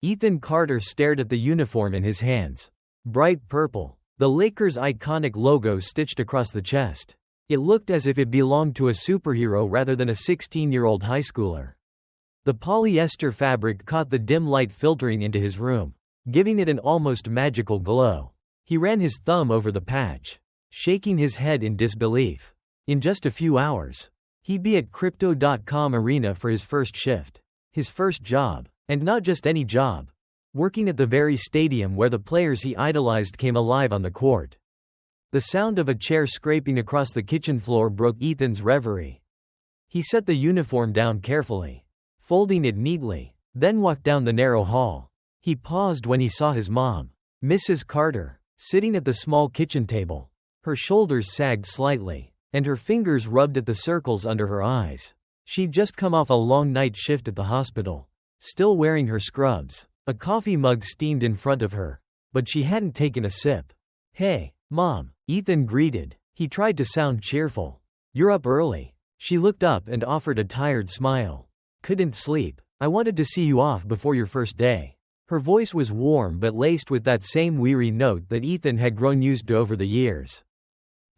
Ethan Carter stared at the uniform in his hands. Bright purple. The Lakers' iconic logo stitched across the chest. It looked as if it belonged to a superhero rather than a 16-year-old high schooler. The polyester fabric caught the dim light filtering into his room, giving it an almost magical glow. He ran his thumb over the patch, shaking his head in disbelief. In just a few hours, he'd be at Crypto.com Arena for his first shift. His first job. And not just any job. Working at the very stadium where the players he idolized came alive on the court. The sound of a chair scraping across the kitchen floor broke Ethan's reverie. He set the uniform down carefully, folding it neatly, then walked down the narrow hall. He paused when he saw his mom, Mrs. Carter, sitting at the small kitchen table. Her shoulders sagged slightly, and her fingers rubbed at the circles under her eyes. She'd just come off a long night shift at the hospital, still wearing her scrubs. A coffee mug steamed in front of her, but she hadn't taken a sip. "Hey, Mom," Ethan greeted. He tried to sound cheerful. "You're up early." She looked up and offered a tired smile. "Couldn't sleep. I wanted to see you off before your first day." Her voice was warm but laced with that same weary note that Ethan had grown used to over the years.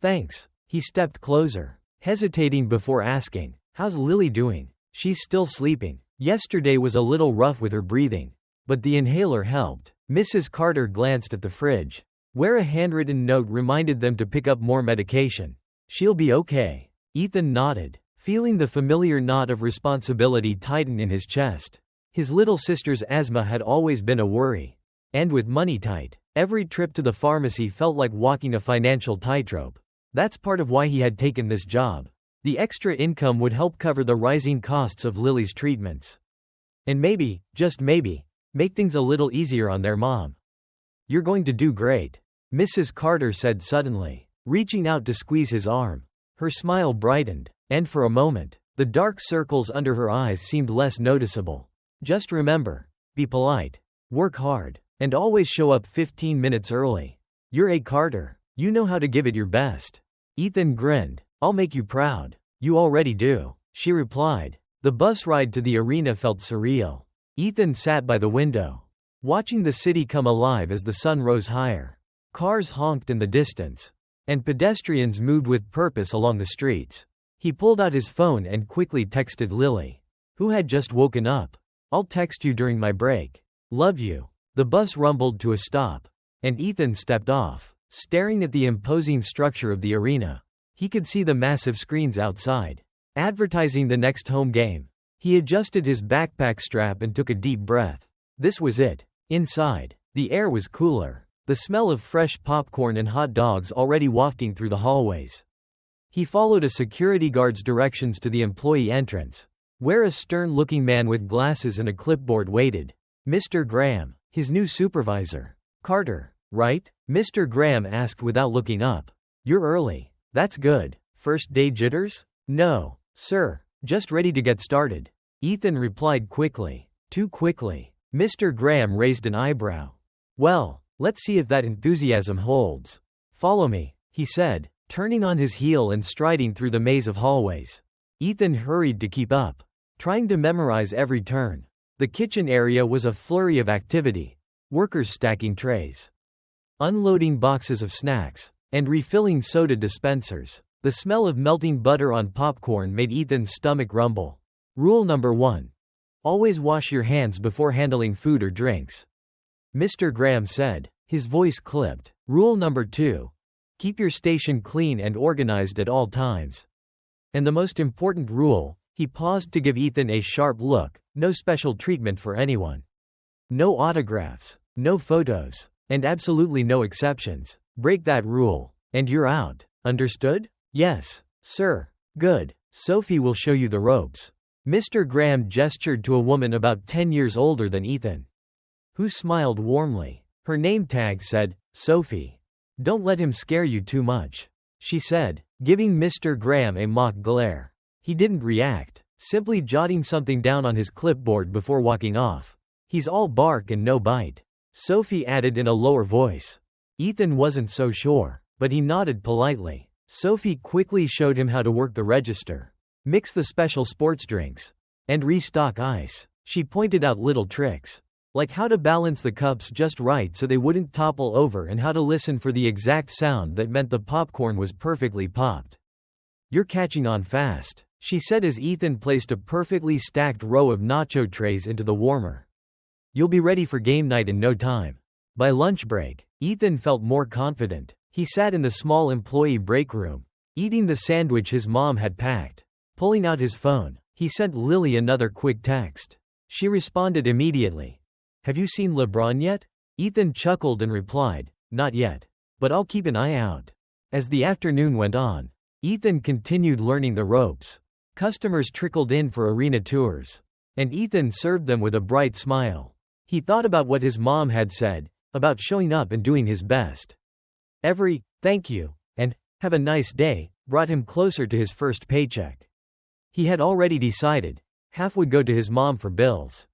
"Thanks." He stepped closer, hesitating before asking, "How's Lily doing?" "She's still sleeping. Yesterday was a little rough with her breathing, but the inhaler helped." Mrs. Carter glanced at the fridge, where a handwritten note reminded them to pick up more medication. "She'll be okay." Ethan nodded, feeling the familiar knot of responsibility tighten in his chest. His little sister's asthma had always been a worry. And with money tight, every trip to the pharmacy felt like walking a financial tightrope. That's part of why he had taken this job. The extra income would help cover the rising costs of Lily's treatments. And maybe, just maybe, make things a little easier on their mom. "You're going to do great," Mrs. Carter said suddenly, reaching out to squeeze his arm. Her smile brightened, and for a moment, the dark circles under her eyes seemed less noticeable. "Just remember, be polite, work hard, and always show up 15 minutes early. You're A. Carter. You know how to give it your best." Ethan grinned. "I'll make you proud." "You already do," she replied. The bus ride to the arena felt surreal. Ethan sat by the window, watching the city come alive as the sun rose higher. Cars honked in the distance, and pedestrians moved with purpose along the streets. He pulled out his phone and quickly texted Lily, who had just woken up. "I'll text you during my break. Love you." The bus rumbled to a stop, and Ethan stepped off, staring at the imposing structure of the arena. He could see the massive screens outside, advertising the next home game. He adjusted his backpack strap and took a deep breath. This was it. Inside, the air was cooler, the smell of fresh popcorn and hot dogs already wafting through the hallways. He followed a security guard's directions to the employee entrance, where a stern-looking man with glasses and a clipboard waited. "Mr. Graham," his new supervisor. "Carter, right?" Mr. Graham asked without looking up. "You're early. That's good. First day jitters?" "No, sir. Just ready to get started." Ethan replied quickly. Too quickly. Mr. Graham raised an eyebrow. "Well, let's see if that enthusiasm holds. Follow me," he said, turning on his heel and striding through the maze of hallways. Ethan hurried to keep up, trying to memorize every turn. The kitchen area was a flurry of activity. Workers stacking trays, unloading boxes of snacks, and refilling soda dispensers. The smell of melting butter on popcorn made Ethan's stomach rumble. Rule number 1. Always wash your hands before handling food or drinks, Mr. Graham said, his voice clipped. Rule number 2. Keep your station clean and organized at all times. And the most important rule, he paused to give Ethan a sharp look, no special treatment for anyone. No autographs, no photos, and absolutely no exceptions. Break that rule, and you're out. Understood? Yes, sir. Good. Sophie will show you the ropes. Mr. Graham gestured to a woman about 10 years older than Ethan, who smiled warmly. Her name tag said, Sophie. Don't let him scare you too much, she said, giving Mr. Graham a mock glare. He didn't react, simply jotting something down on his clipboard before walking off. He's all bark and no bite, Sophie added in a lower voice. Ethan wasn't so sure, but he nodded politely. Sophie quickly showed him how to work the register, mix the special sports drinks, and restock ice. She pointed out little tricks. Like how to balance the cups just right so they wouldn't topple over and how to listen for the exact sound that meant the popcorn was perfectly popped. "You're catching on fast," she said as Ethan placed a perfectly stacked row of nacho trays into the warmer. "You'll be ready for game night in no time." By lunch break, Ethan felt more confident. He sat in the small employee break room, eating the sandwich his mom had packed. Pulling out his phone, he sent Lily another quick text. She responded immediately. "Have you seen LeBron yet?" Ethan chuckled and replied, "Not yet. But I'll keep an eye out." As the afternoon went on, Ethan continued learning the ropes. Customers trickled in for arena tours, and Ethan served them with a bright smile. He thought about what his mom had said, about showing up and doing his best. Every "thank you" and "have a nice day" brought him closer to his first paycheck. He had already decided, half would go to his mom for bills,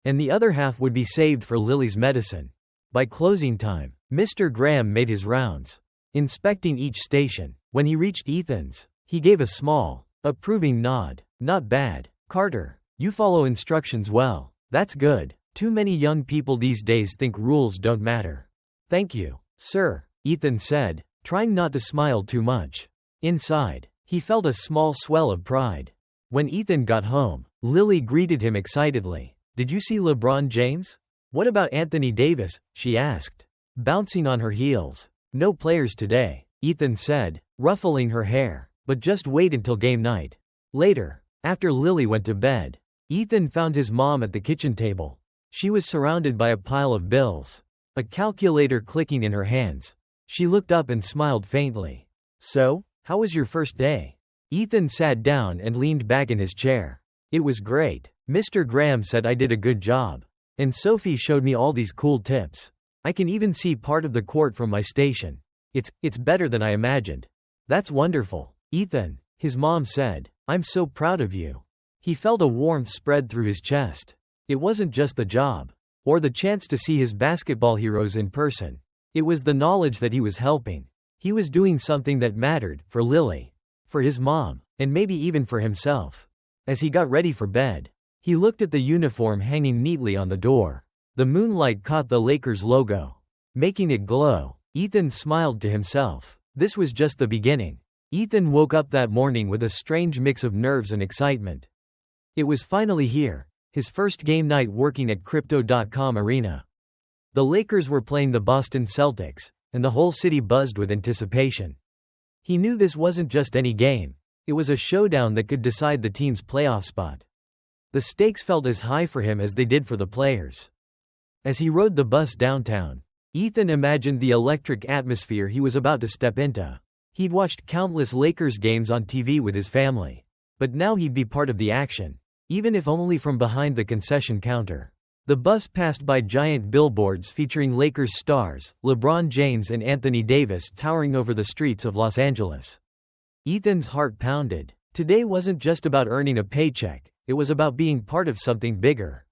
and the other half would be saved for Lily's medicine. By closing time, Mr. Graham made his rounds, inspecting each station. When he reached Ethan's, he gave a small, approving nod. "Not bad, Carter. You follow instructions well. That's good. Too many young people these days think rules don't matter." "Thank you, sir," Ethan said, trying not to smile too much. Inside, he felt a small swell of pride. When Ethan got home, Lily greeted him excitedly. "Did you see LeBron James?" "What about Anthony Davis?" she asked, bouncing on her heels. "No players today," Ethan said, ruffling her hair. "But just wait until game night." Later, after Lily went to bed, Ethan found his mom at the kitchen table. She was surrounded by a pile of bills, a calculator clicking in her hands. She looked up and smiled faintly. "So, how was your first day?" Ethan sat down and leaned back in his chair. "It was great. Mr. Graham said I did a good job. And Sophie showed me all these cool tips. I can even see part of the court from my station. It's better than I imagined." "That's wonderful, Ethan," his mom said. "I'm so proud of you." He felt a warmth spread through his chest. It wasn't just the job, or the chance to see his basketball heroes in person. It was the knowledge that he was helping. He was doing something that mattered, for Lily, for his mom, and maybe even for himself. As he got ready for bed, he looked at the uniform hanging neatly on the door. The moonlight caught the Lakers logo, making it glow. Ethan smiled to himself. This was just the beginning. Ethan woke up that morning with a strange mix of nerves and excitement. It was finally here, his first game night working at Crypto.com Arena. The Lakers were playing the Boston Celtics, and the whole city buzzed with anticipation. He knew this wasn't just any game. It was a showdown that could decide the team's playoff spot. The stakes felt as high for him as they did for the players. As he rode the bus downtown, Ethan imagined the electric atmosphere he was about to step into. He'd watched countless Lakers games on TV with his family. But now he'd be part of the action, even if only from behind the concession counter. The bus passed by giant billboards featuring Lakers stars, LeBron James and Anthony Davis towering over the streets of Los Angeles. Ethan's heart pounded. Today wasn't just about earning a paycheck, it was about being part of something bigger.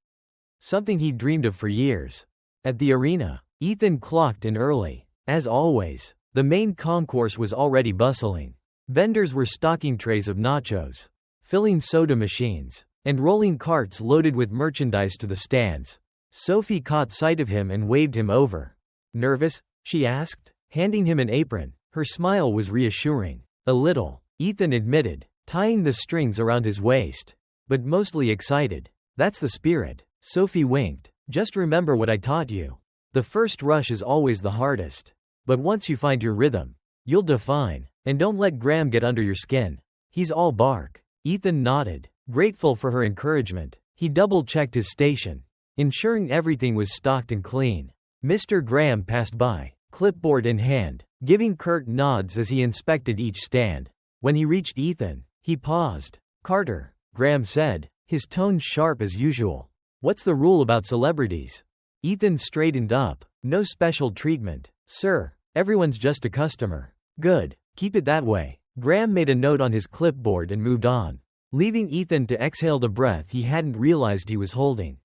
Something he'd dreamed of for years. At the arena, Ethan clocked in early. As always, the main concourse was already bustling. Vendors were stocking trays of nachos, filling soda machines, and rolling carts loaded with merchandise to the stands. Sophie caught sight of him and waved him over. "Nervous?" she asked, handing him an apron. Her smile was reassuring. "A little," Ethan admitted, tying the strings around his waist. "But mostly excited." "That's the spirit," Sophie winked. "Just remember what I taught you. The first rush is always the hardest. But once you find your rhythm, you'll define. And don't let Graham get under your skin. He's all bark." Ethan nodded, grateful for her encouragement. He double-checked his station, ensuring everything was stocked and clean. Mr. Graham passed by, clipboard in hand, giving curt nods as he inspected each stand. When he reached Ethan, he paused. "Carter," Graham said, his tone sharp as usual. "What's the rule about celebrities?" Ethan straightened up. "No special treatment, sir. Everyone's just a customer." "Good. Keep it that way." Graham made a note on his clipboard and moved on, leaving Ethan to exhale the breath he hadn't realized he was holding.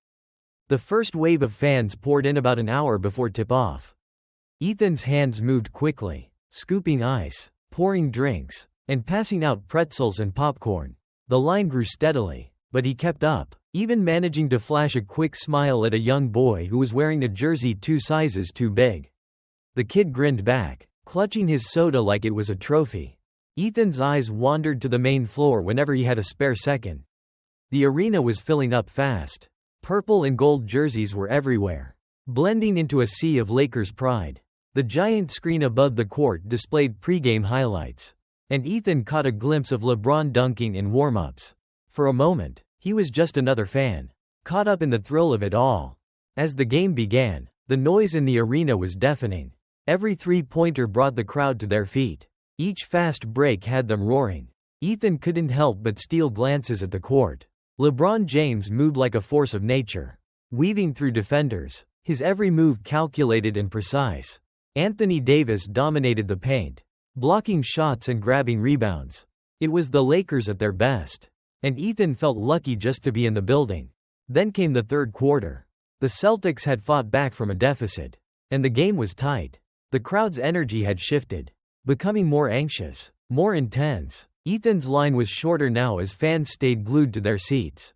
The first wave of fans poured in about an hour before tip-off. Ethan's hands moved quickly, scooping ice, pouring drinks, and passing out pretzels and popcorn. The line grew steadily, But he kept up, even managing to flash a quick smile at a young boy who was wearing a jersey 2 sizes too big. The kid grinned back, clutching his soda like it was a trophy. Ethan's eyes wandered to the main floor whenever he had a spare second. The arena was filling up fast. Purple and gold jerseys were everywhere, blending into a sea of Lakers pride. The giant screen above the court displayed pregame highlights, and Ethan caught a glimpse of LeBron dunking in warm-ups. For a moment, he was just another fan, caught up in the thrill of it all. As the game began, the noise in the arena was deafening. Every three-pointer brought the crowd to their feet. Each fast break had them roaring. Ethan couldn't help but steal glances at the court. LeBron James moved like a force of nature, weaving through defenders, his every move calculated and precise. Anthony Davis dominated the paint, blocking shots and grabbing rebounds. It was the Lakers at their best, and Ethan felt lucky just to be in the building. Then came the third quarter. The Celtics had fought back from a deficit, and the game was tight. The crowd's energy had shifted, becoming more anxious, more intense. Ethan's line was shorter now as fans stayed glued to their seats.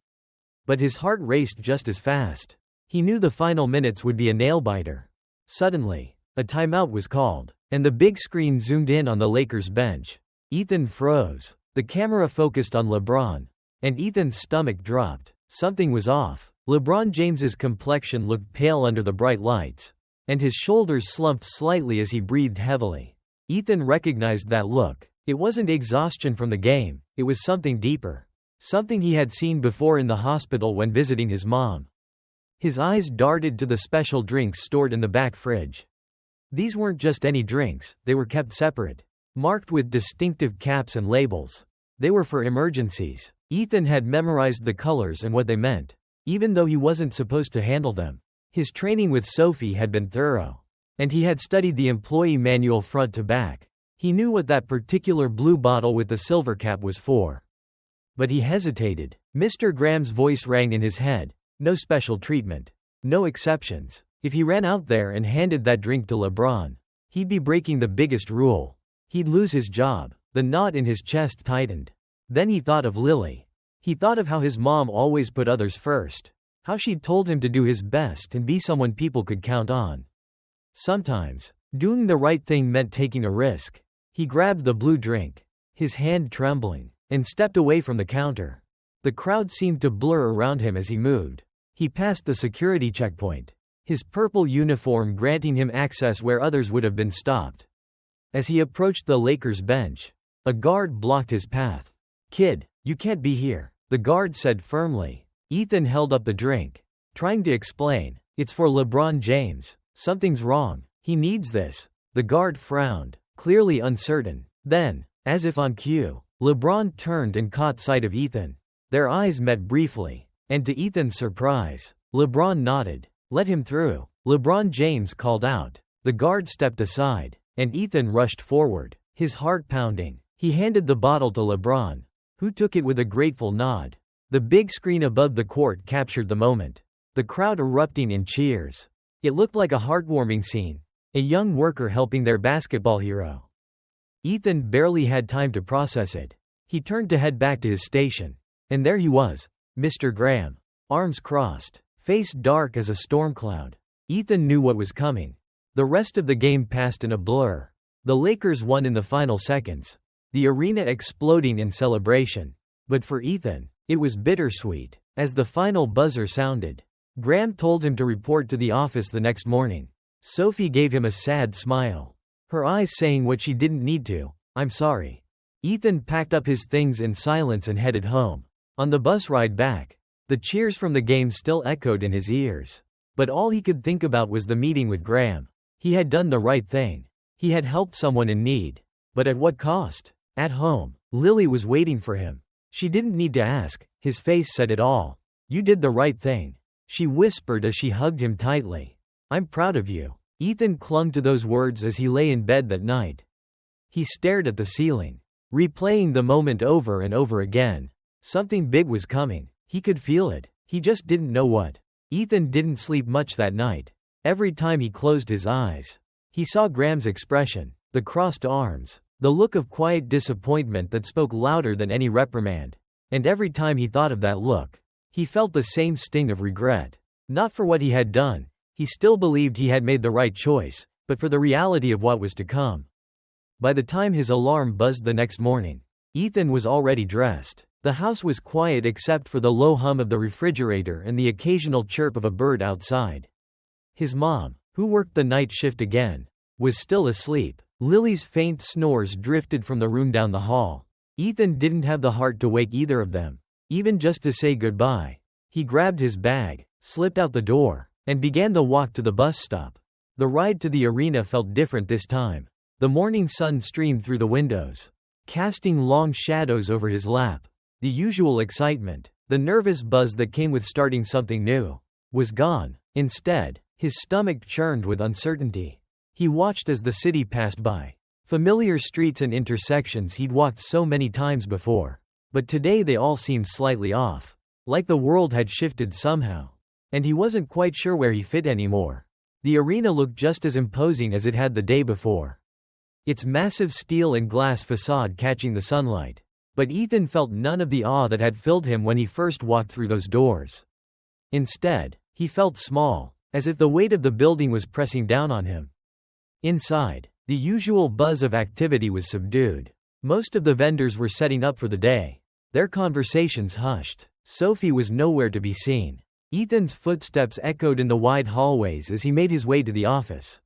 But his heart raced just as fast. He knew the final minutes would be a nail-biter. Suddenly, a timeout was called, and the big screen zoomed in on the Lakers bench. Ethan froze. The camera focused on LeBron, and Ethan's stomach dropped. Something was off. LeBron James's complexion looked pale under the bright lights, and his shoulders slumped slightly as he breathed heavily. Ethan recognized that look. It wasn't exhaustion from the game, it was something deeper. Something he had seen before in the hospital when visiting his mom. His eyes darted to the special drinks stored in the back fridge. These weren't just any drinks, they were kept separate, marked with distinctive caps and labels. They were for emergencies. Ethan had memorized the colors and what they meant, even though he wasn't supposed to handle them. His training with Sophie had been thorough, and he had studied the employee manual front to back. He knew what that particular blue bottle with the silver cap was for. But he hesitated. Mr. Graham's voice rang in his head. No special treatment. No exceptions. If he ran out there and handed that drink to LeBron, he'd be breaking the biggest rule. He'd lose his job. The knot in his chest tightened. Then he thought of Lily. He thought of how his mom always put others first. How she'd told him to do his best and be someone people could count on. Sometimes, doing the right thing meant taking a risk. He grabbed the blue drink, his hand trembling, and stepped away from the counter. The crowd seemed to blur around him as he moved. He passed the security checkpoint, his purple uniform granting him access where others would have been stopped. As he approached the Lakers bench, a guard blocked his path. "Kid, you can't be here," the guard said firmly. Ethan held up the drink, trying to explain. "It's for LeBron James. Something's wrong. He needs this." The guard frowned, clearly uncertain. Then, as if on cue, LeBron turned and caught sight of Ethan. Their eyes met briefly, and to Ethan's surprise, LeBron nodded. "Let him through," LeBron James called out. The guard stepped aside, and Ethan rushed forward, his heart pounding. He handed the bottle to LeBron, who took it with a grateful nod. The big screen above the court captured the moment, the crowd erupting in cheers. It looked like a heartwarming scene, a young worker helping their basketball hero. Ethan barely had time to process it. He turned to head back to his station. And there he was, Mr. Graham, arms crossed, face dark as a storm cloud. Ethan knew what was coming. The rest of the game passed in a blur. The Lakers won in the final seconds, the arena exploding in celebration. But for Ethan, it was bittersweet. As the final buzzer sounded, Graham told him to report to the office the next morning. Sophie gave him a sad smile, her eyes saying what she didn't need to: "I'm sorry." Ethan packed up his things in silence and headed home. On the bus ride back, the cheers from the game still echoed in his ears. But all he could think about was the meeting with Graham. He had done the right thing. He had helped someone in need. But at what cost? At home, Lily was waiting for him. She didn't need to ask, his face said it all. "You did the right thing," she whispered as she hugged him tightly. "I'm proud of you." Ethan clung to those words as he lay in bed that night. He stared at the ceiling, replaying the moment over and over again. Something big was coming. He could feel it. He just didn't know what. Ethan didn't sleep much that night. Every time he closed his eyes, he saw Graham's expression, the crossed arms, the look of quiet disappointment that spoke louder than any reprimand. And every time he thought of that look, he felt the same sting of regret. Not for what he had done. He still believed he had made the right choice, but for the reality of what was to come. By the time his alarm buzzed the next morning, Ethan was already dressed. The house was quiet except for the low hum of the refrigerator and the occasional chirp of a bird outside. His mom, who worked the night shift again, was still asleep. Lily's faint snores drifted from the room down the hall. Ethan didn't have the heart to wake either of them, even just to say goodbye. He grabbed his bag, slipped out the door, and began the walk to the bus stop. The ride to the arena felt different this time. The morning sun streamed through the windows, casting long shadows over his lap. The usual excitement, the nervous buzz that came with starting something new, was gone. Instead, his stomach churned with uncertainty. He watched as the city passed by. Familiar streets and intersections he'd walked so many times before. But today they all seemed slightly off. Like the world had shifted somehow. And he wasn't quite sure where he fit anymore. The arena looked just as imposing as it had the day before, its massive steel and glass facade catching the sunlight. But Ethan felt none of the awe that had filled him when he first walked through those doors. Instead, he felt small, as if the weight of the building was pressing down on him. Inside, the usual buzz of activity was subdued. Most of the vendors were setting up for the day. Their conversations hushed. Sophie was nowhere to be seen. Ethan's footsteps echoed in the wide hallways as he made his way to the office.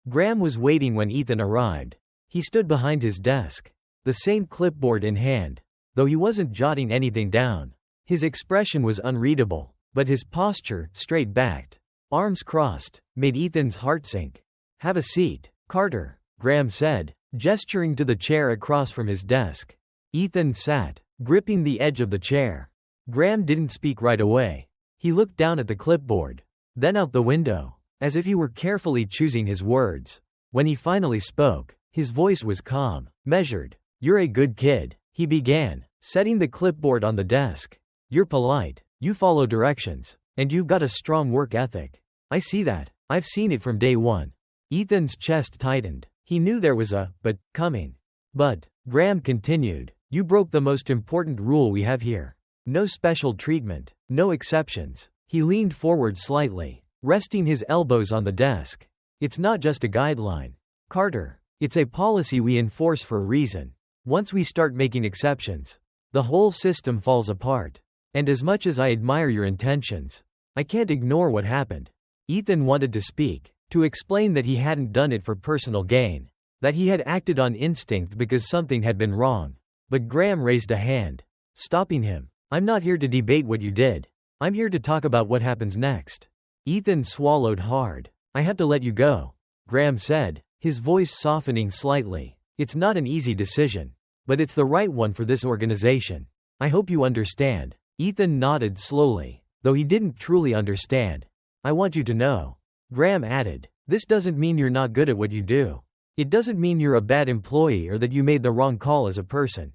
Graham was waiting when Ethan arrived. He stood behind his desk, the same clipboard in hand, though he wasn't jotting anything down. His expression was unreadable, but his posture, straight-backed, arms crossed, made Ethan's heart sink. "Have a seat, Carter," Graham said, gesturing to the chair across from his desk. Ethan sat, gripping the edge of the chair. Graham didn't speak right away. He looked down at the clipboard, then out the window, as if he were carefully choosing his words. When he finally spoke, his voice was calm, measured. "You're a good kid," he began, setting the clipboard on the desk. "You're polite, you follow directions, and you've got a strong work ethic. I see that. I've seen it from day one." Ethan's chest tightened. He knew there was a "but" coming. "But," Graham continued, "you broke the most important rule we have here. No special treatment, no exceptions." He leaned forward slightly, resting his elbows on the desk. "It's not just a guideline, Carter. It's a policy we enforce for a reason. Once we start making exceptions, the whole system falls apart. And as much as I admire your intentions, I can't ignore what happened." Ethan wanted to speak, to explain that he hadn't done it for personal gain, that he had acted on instinct because something had been wrong. But Graham raised a hand, stopping him. "I'm not here to debate what you did. I'm here to talk about what happens next." Ethan swallowed hard. "I have to let you go," Graham said, his voice softening slightly. "It's not an easy decision, but it's the right one for this organization. I hope you understand." Ethan nodded slowly, though he didn't truly understand. "I want you to know," Graham added, "this doesn't mean you're not good at what you do. It doesn't mean you're a bad employee or that you made the wrong call as a person.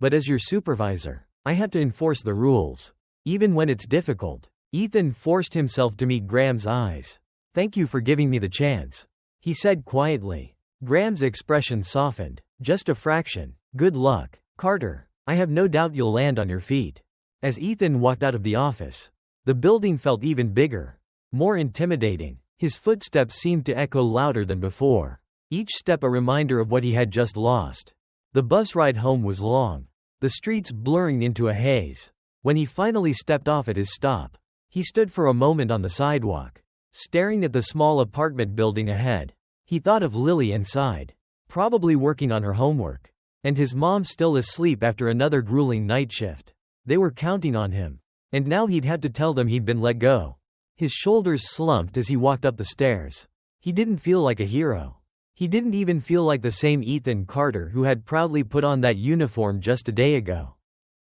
But as your supervisor, I have to enforce the rules, even when it's difficult." Ethan forced himself to meet Graham's eyes. "Thank you for giving me the chance," he said quietly. Graham's expression softened, just a fraction. "Good luck, Carter. I have no doubt you'll land on your feet." As Ethan walked out of the office, the building felt even bigger, more intimidating. His footsteps seemed to echo louder than before, each step a reminder of what he had just lost. The bus ride home was long, the streets blurring into a haze. When he finally stepped off at his stop, he stood for a moment on the sidewalk, staring at the small apartment building ahead. He thought of Lily and sighed, probably working on her homework, and his mom still asleep after another grueling night shift. They were counting on him, and now he'd had to tell them he'd been let go. His shoulders slumped as he walked up the stairs. He didn't feel like a hero. He didn't even feel like the same Ethan Carter who had proudly put on that uniform just a day ago.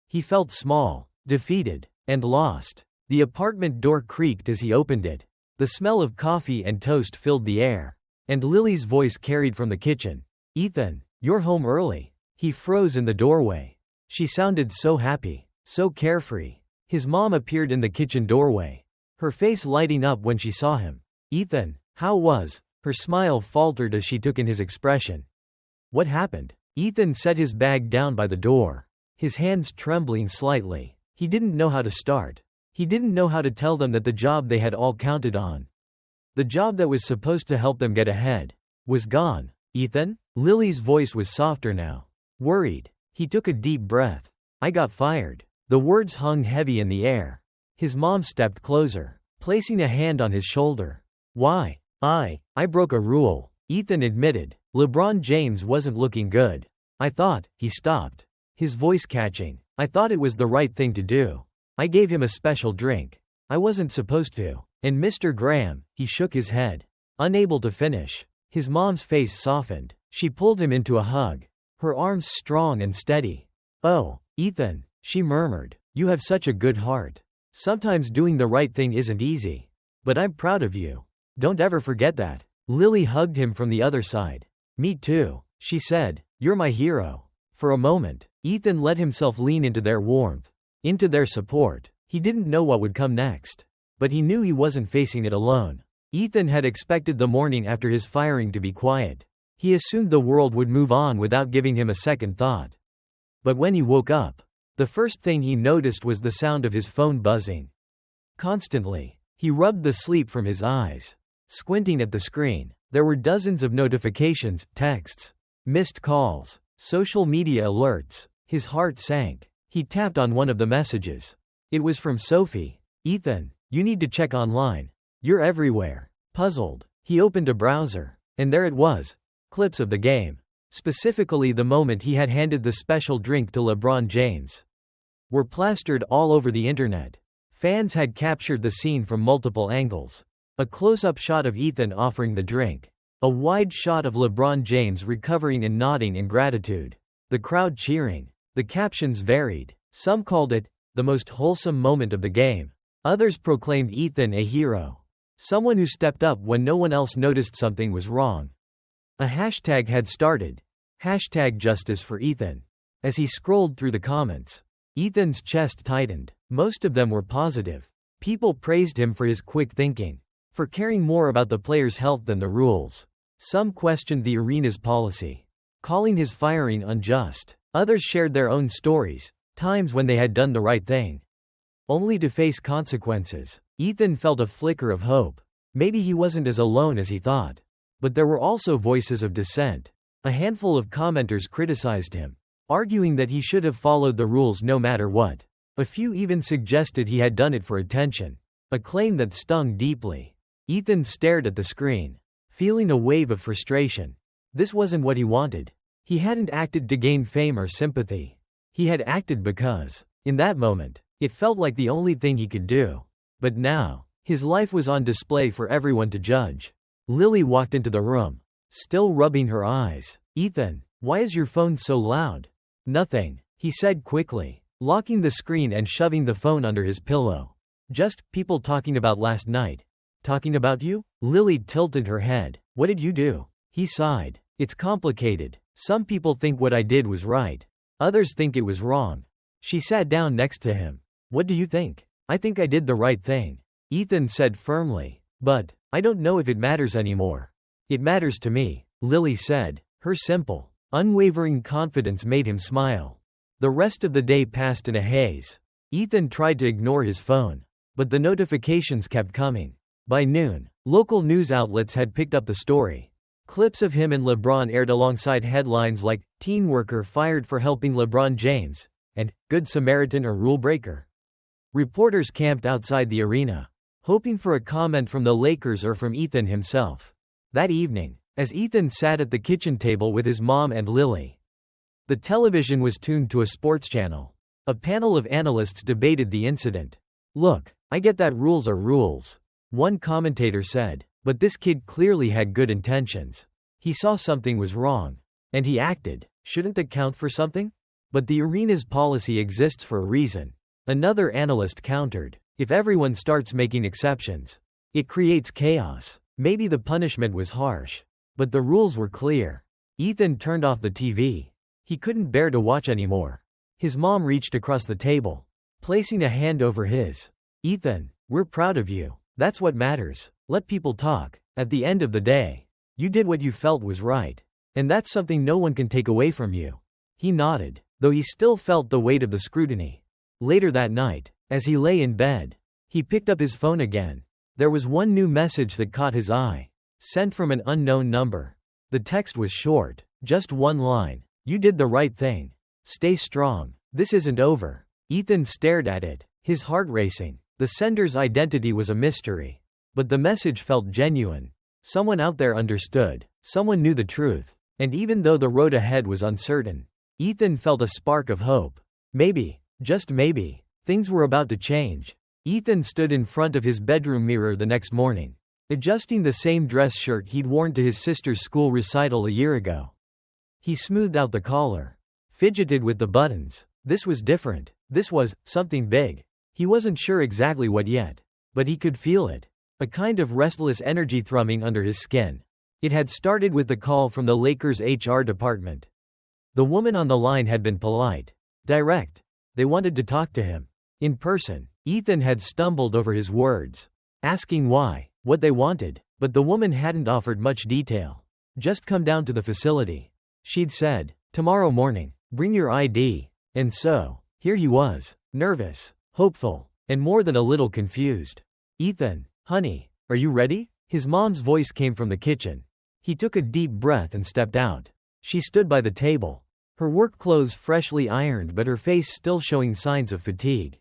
He felt small, defeated, and lost. The apartment door creaked as he opened it. The smell of coffee and toast filled the air, and Lily's voice carried from the kitchen. "Ethan, you're home early." He froze in the doorway. She sounded so happy, so carefree. His mom appeared in the kitchen doorway, her face lighting up when she saw him. "Ethan, how was?" Her smile faltered as she took in his expression. "What happened?" Ethan set his bag down by the door. his hands trembling slightly. He didn't know how to start. He didn't know how to tell them that the job they had all counted on, the job that was supposed to help them get ahead, was gone. Ethan? Lily's voice was softer now. Worried. He took a deep breath. I got fired. The words hung heavy in the air. His mom stepped closer, placing a hand on his shoulder. Why? I broke a rule, Ethan admitted. LeBron James wasn't looking good. I thought, he stopped, his voice catching. I thought it was the right thing to do. I gave him a special drink. I wasn't supposed to. And Mr. Graham, he shook his head, unable to finish. His mom's face softened. She pulled him into a hug, her arms strong and steady. Oh, Ethan, she murmured, you have such a good heart. Sometimes doing the right thing isn't easy. But I'm proud of you. Don't ever forget that. Lily hugged him from the other side. Me too, she said. You're my hero. For a moment, Ethan let himself lean into their warmth, into their support. He didn't know what would come next, but he knew he wasn't facing it alone. Ethan had expected the morning after his firing to be quiet. He assumed the world would move on without giving him a second thought. But when he woke up, the first thing he noticed was the sound of his phone buzzing constantly. He rubbed the sleep from his eyes, squinting at the screen. There were dozens of notifications, texts, missed calls, social media alerts. His heart sank. He tapped on one of the messages. It was from Sophie. Ethan, you need to check online. You're everywhere. Puzzled, he opened a browser, and there it was. Clips of the game. Specifically the moment he had handed the special drink to LeBron James, were plastered all over the internet. Fans had captured the scene from multiple angles. A close-up shot of Ethan offering the drink. A wide shot of LeBron James recovering and nodding in gratitude. The crowd cheering. The captions varied. Some called it the most wholesome moment of the game. Others proclaimed Ethan a hero. Someone who stepped up when no one else noticed something was wrong. A hashtag had started. #Justice for Ethan. As he scrolled through the comments, Ethan's chest tightened. Most of them were positive. People praised him for his quick thinking, for caring more about the players' health than the rules. Some questioned the arena's policy, calling his firing unjust. Others shared their own stories, times when they had done the right thing, only to face consequences. Ethan felt a flicker of hope. Maybe he wasn't as alone as he thought. But there were also voices of dissent. A handful of commenters criticized him, arguing that he should have followed the rules no matter what. A few even suggested he had done it for attention, a claim that stung deeply. Ethan stared at the screen, feeling a wave of frustration. This wasn't what he wanted. He hadn't acted to gain fame or sympathy. He had acted because, in that moment, it felt like the only thing he could do. But now, his life was on display for everyone to judge. Lily walked into the room, still rubbing her eyes. Ethan, why is your phone so loud? Nothing, he said quickly, locking the screen and shoving the phone under his pillow. Just people talking about last night. Talking about you? Lily tilted her head. What did you do? He sighed. It's complicated. Some people think what I did was right. Others think it was wrong. She sat down next to him. What do you think? I think I did the right thing, Ethan said firmly. But I don't know if it matters anymore. It matters to me, Lily said. Her simple, unwavering confidence made him smile. The rest of the day passed in a haze. Ethan tried to ignore his phone, but the notifications kept coming. By noon, local news outlets had picked up the story. Clips of him and LeBron aired alongside headlines like, "Teen worker fired for helping LeBron James," and "Good Samaritan or rule breaker." Reporters camped outside the arena, hoping for a comment from the Lakers or from Ethan himself. That evening, as Ethan sat at the kitchen table with his mom and Lily, the television was tuned to a sports channel. A panel of analysts debated the incident. Look, I get that rules are rules, one commentator said, but this kid clearly had good intentions. He saw something was wrong, and he acted. Shouldn't that count for something? But the arena's policy exists for a reason. Another analyst countered. If everyone starts making exceptions, it creates chaos. Maybe the punishment was harsh, but the rules were clear. Ethan turned off the TV. He couldn't bear to watch anymore. His mom reached across the table, placing a hand over his. Ethan, we're proud of you. That's what matters. Let people talk. At the end of the day, you did what you felt was right. And that's something no one can take away from you. He nodded. though he still felt the weight of the scrutiny. Later that night, as he lay in bed, he picked up his phone again. There was one new message that caught his eye. Sent from an unknown number. The text was short, just one line. "You did the right thing. Stay strong. This isn't over." Ethan stared at it, his heart racing. The sender's identity was a mystery. But the message felt genuine. Someone out there understood. Someone knew the truth. And even though the road ahead was uncertain, Ethan felt a spark of hope. Maybe, just maybe, things were about to change. Ethan stood in front of his bedroom mirror the next morning, adjusting the same dress shirt he'd worn to his sister's school recital a year ago. He smoothed out the collar, fidgeted with the buttons. This was different. This was something big. He wasn't sure exactly what yet, but he could feel it. A kind of restless energy thrumming under his skin. It had started with the call from the Lakers' HR department. The woman on the line had been polite, direct. They wanted to talk to him. In person. Ethan had stumbled over his words, asking why, what they wanted, but the woman hadn't offered much detail. Just come down to the facility. She'd said, tomorrow morning, bring your ID. And so, here he was, nervous, hopeful, and more than a little confused. Ethan, honey, are you ready? His mom's voice came from the kitchen. He took a deep breath and stepped out. She stood by the table, her work clothes freshly ironed but her face still showing signs of fatigue.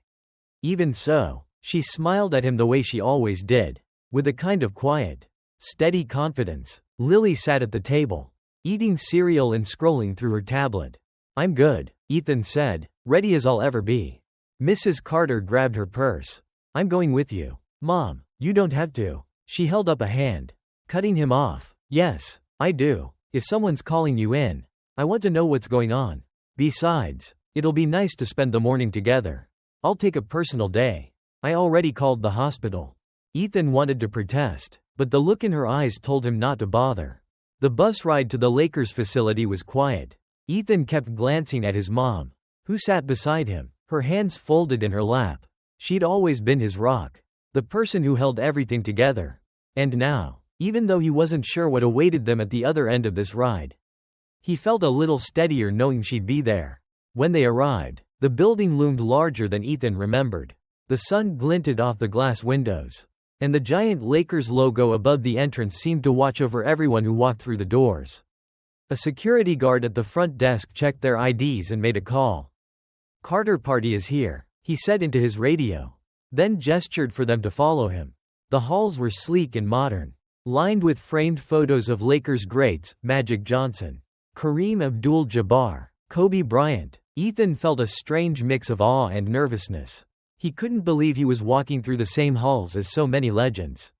Even so, she smiled at him the way she always did, with a kind of quiet, steady confidence. Lily sat at the table, eating cereal and scrolling through her tablet. I'm good, Ethan said, ready as I'll ever be. Mrs. Carter grabbed her purse. I'm going with you. Mom, you don't have to. She held up a hand, cutting him off. Yes, I do. If someone's calling you in, I want to know what's going on. Besides, it'll be nice to spend the morning together. I'll take a personal day. I already called the hospital. Ethan wanted to protest, but the look in her eyes told him not to bother. The bus ride to the Lakers facility was quiet. Ethan kept glancing at his mom, who sat beside him, her hands folded in her lap. She'd always been his rock, the person who held everything together. And now, even though he wasn't sure what awaited them at the other end of this ride, he felt a little steadier knowing she'd be there. When they arrived, the building loomed larger than Ethan remembered. The sun glinted off the glass windows, and the giant Lakers logo above the entrance seemed to watch over everyone who walked through the doors. A security guard at the front desk checked their IDs and made a call. Carter party is here, he said into his radio, then gestured for them to follow him. The halls were sleek and modern, lined with framed photos of Lakers greats, Magic Johnson, Kareem Abdul-Jabbar, Kobe Bryant. Ethan felt a strange mix of awe and nervousness. He couldn't believe he was walking through the same halls as so many legends.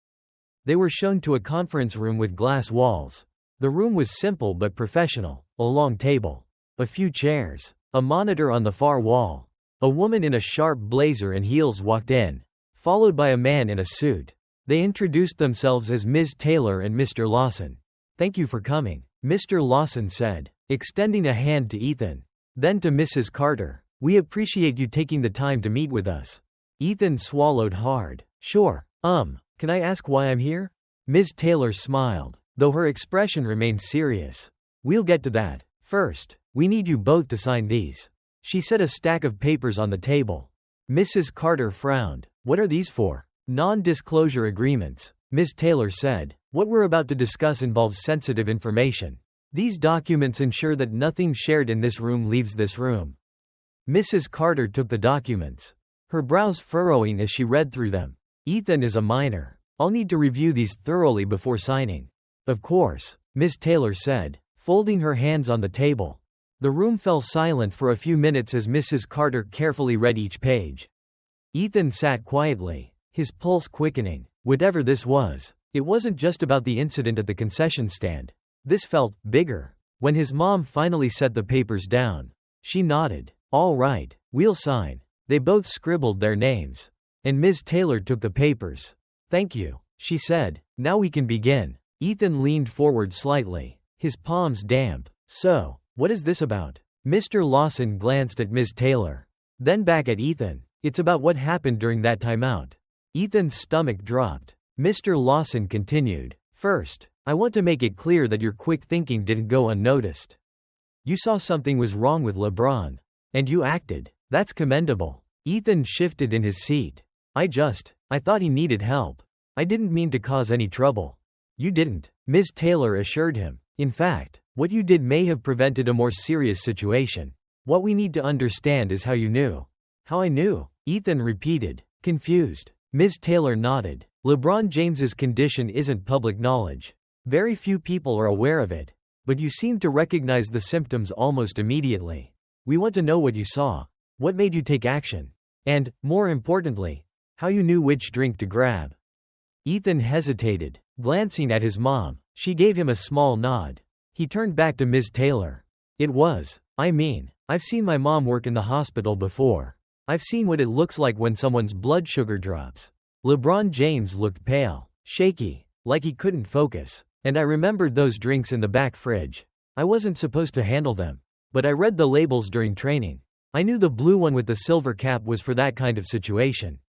They were shown to a conference room with glass walls. The room was simple but professional, a long table, a few chairs, a monitor on the far wall. A woman in a sharp blazer and heels walked in, followed by a man in a suit. They introduced themselves as Ms. Taylor and Mr. Lawson. Thank you for coming, Mr. Lawson said, extending a hand to Ethan. Then to Mrs. Carter, we appreciate you taking the time to meet with us. Ethan swallowed hard. Sure, can I ask why I'm here? Ms. Taylor smiled, though her expression remained serious. We'll get to that. First, we need you both to sign these. She set a stack of papers on the table. Mrs. Carter frowned. What are these for? Non-disclosure agreements, Ms. Taylor said. What we're about to discuss involves sensitive information. These documents ensure that nothing shared in this room leaves this room. Mrs. Carter took the documents, her brows furrowing as she read through them. Ethan is a minor. I'll need to review these thoroughly before signing. Of course, Ms. Taylor said, folding her hands on the table. The room fell silent for a few minutes as Mrs. Carter carefully read each page. Ethan sat quietly, his pulse quickening. Whatever this was, it wasn't just about the incident at the concession stand. This felt bigger. When his mom finally set the papers down, she nodded. All right, we'll sign. They both scribbled their names, and Ms. Taylor took the papers. Thank you, she said. Now we can begin. Ethan leaned forward slightly, his palms damp. So, what is this about? Mr. Lawson glanced at Ms. Taylor, then back at Ethan. It's about what happened during that timeout. Ethan's stomach dropped. Mr. Lawson continued. First, I want to make it clear that your quick thinking didn't go unnoticed. You saw something was wrong with LeBron. And you acted. That's commendable. Ethan shifted in his seat. I thought he needed help. I didn't mean to cause any trouble. You didn't, Ms. Taylor assured him. In fact, what you did may have prevented a more serious situation. What we need to understand is how you knew. How I knew? Ethan repeated, confused. Ms. Taylor nodded. LeBron James's condition isn't public knowledge. Very few people are aware of it. But you seemed to recognize the symptoms almost immediately. We want to know what you saw. What made you take action? And, more importantly, how you knew which drink to grab. Ethan hesitated, glancing at his mom. She gave him a small nod. He turned back to Ms. Taylor. I've seen my mom work in the hospital before. I've seen what it looks like when someone's blood sugar drops. LeBron James looked pale, shaky, like he couldn't focus. And I remembered those drinks in the back fridge. I wasn't supposed to handle them. But I read the labels during training. I knew the blue one with the silver cap was for that kind of situation.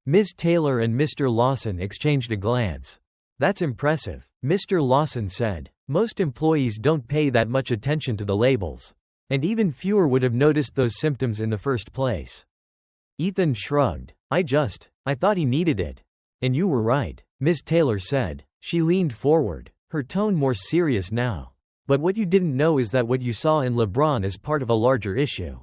Ms. Taylor and Mr. Lawson exchanged a glance. That's impressive, Mr. Lawson said. Most employees don't pay that much attention to the labels. And even fewer would have noticed those symptoms in the first place. Ethan shrugged. I thought he needed it. And you were right, Ms. Taylor said. She leaned forward, her tone more serious now. But what you didn't know is that what you saw in LeBron is part of a larger issue.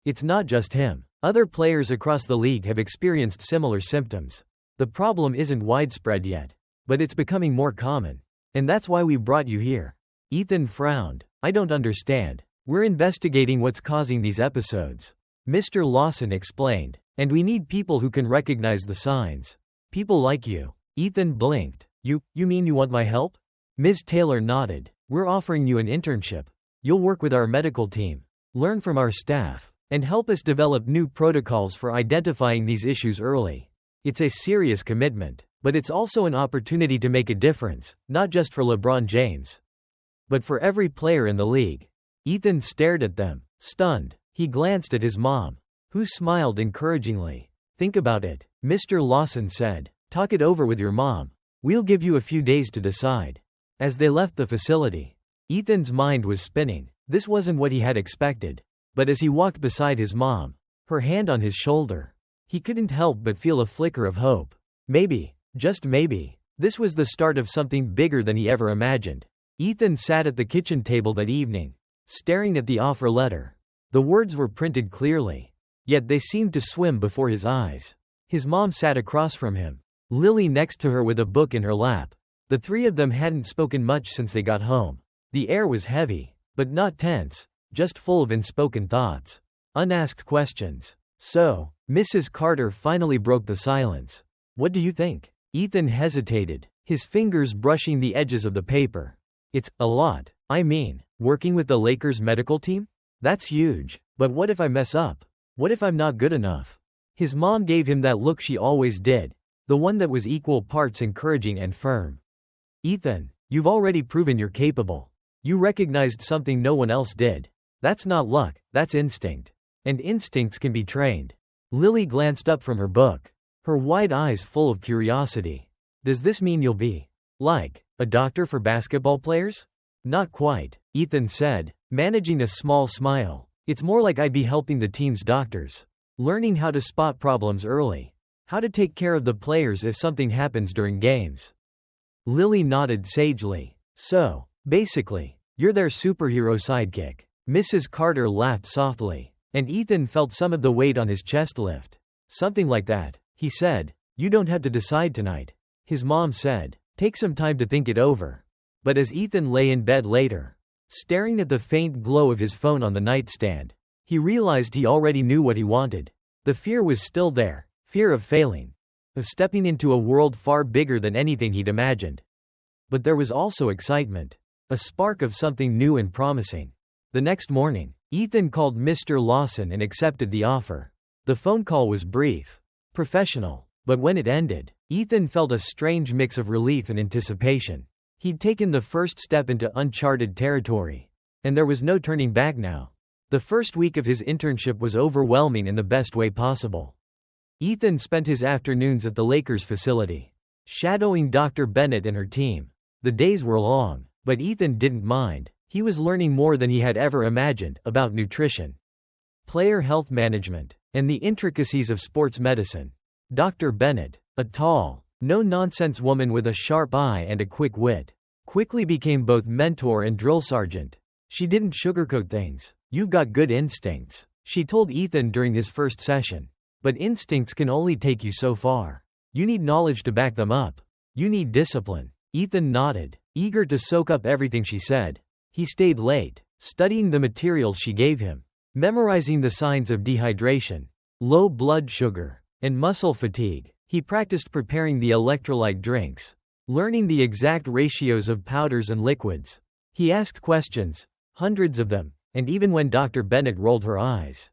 It's not just him. Other players across the league have experienced similar symptoms. The problem isn't widespread yet. But it's becoming more common. And that's why we brought you here. Ethan frowned. I don't understand. We're investigating what's causing these episodes. Mr. Lawson explained. And we need people who can recognize the signs. People like you. Ethan blinked. You mean you want my help? Ms. Taylor nodded. We're offering you an internship. You'll work with our medical team, learn from our staff, and help us develop new protocols for identifying these issues early. It's a serious commitment, but it's also an opportunity to make a difference, not just for LeBron James, but for every player in the league. Ethan stared at them, stunned. He glanced at his mom, who smiled encouragingly. Think about it, Mr. Lawson said. Talk it over with your mom. We'll give you a few days to decide. As they left the facility, Ethan's mind was spinning. This wasn't what he had expected. But as he walked beside his mom, her hand on his shoulder, he couldn't help but feel a flicker of hope. Maybe, just maybe, this was the start of something bigger than he ever imagined. Ethan sat at the kitchen table that evening, staring at the offer letter. The words were printed clearly, yet they seemed to swim before his eyes. His mom sat across from him, Lily next to her with a book in her lap. The three of them hadn't spoken much since they got home. The air was heavy, but not tense, just full of unspoken thoughts, unasked questions. So, Mrs. Carter finally broke the silence. What do you think? Ethan hesitated, his fingers brushing the edges of the paper. It's a lot. Working with the Lakers medical team? That's huge. But what if I mess up? What if I'm not good enough? His mom gave him that look she always did, the one that was equal parts encouraging and firm. Ethan, you've already proven you're capable. You recognized something no one else did. That's not luck, that's instinct. And instincts can be trained. Lily glanced up from her book, her wide eyes full of curiosity. Does this mean you'll be like a doctor for basketball players? Not quite, Ethan said, managing a small smile. It's more like I'd be helping the team's doctors, learning how to spot problems early, how to take care of the players if something happens during games. Lily nodded sagely. So, basically, you're their superhero sidekick. Mrs. Carter laughed softly, and Ethan felt some of the weight on his chest lift. Something like that, he said. You don't have to decide tonight, his mom said. Take some time to think it over. But as Ethan lay in bed later, staring at the faint glow of his phone on the nightstand, he realized he already knew what he wanted. The fear was still there, fear of failing, of stepping into a world far bigger than anything he'd imagined. But there was also excitement, a spark of something new and promising. The next morning, Ethan called Mr. Lawson and accepted the offer. The phone call was brief, professional, but when it ended, Ethan felt a strange mix of relief and anticipation. He'd taken the first step into uncharted territory, and there was no turning back now. The first week of his internship was overwhelming in the best way possible. Ethan spent his afternoons at the Lakers facility, shadowing Dr. Bennett and her team. The days were long, but Ethan didn't mind. He was learning more than he had ever imagined about nutrition, player health management, and the intricacies of sports medicine. Dr. Bennett, a tall, no-nonsense woman with a sharp eye and a quick wit, quickly became both mentor and drill sergeant. She didn't sugarcoat things. "You've got good instincts," she told Ethan during his first session. "But instincts can only take you so far. You need knowledge to back them up. You need discipline." Ethan nodded, eager to soak up everything she said. He stayed late, studying the materials she gave him, memorizing the signs of dehydration, low blood sugar, and muscle fatigue. He practiced preparing the electrolyte drinks, learning the exact ratios of powders and liquids. He asked questions, hundreds of them, and even when Dr. Bennett rolled her eyes,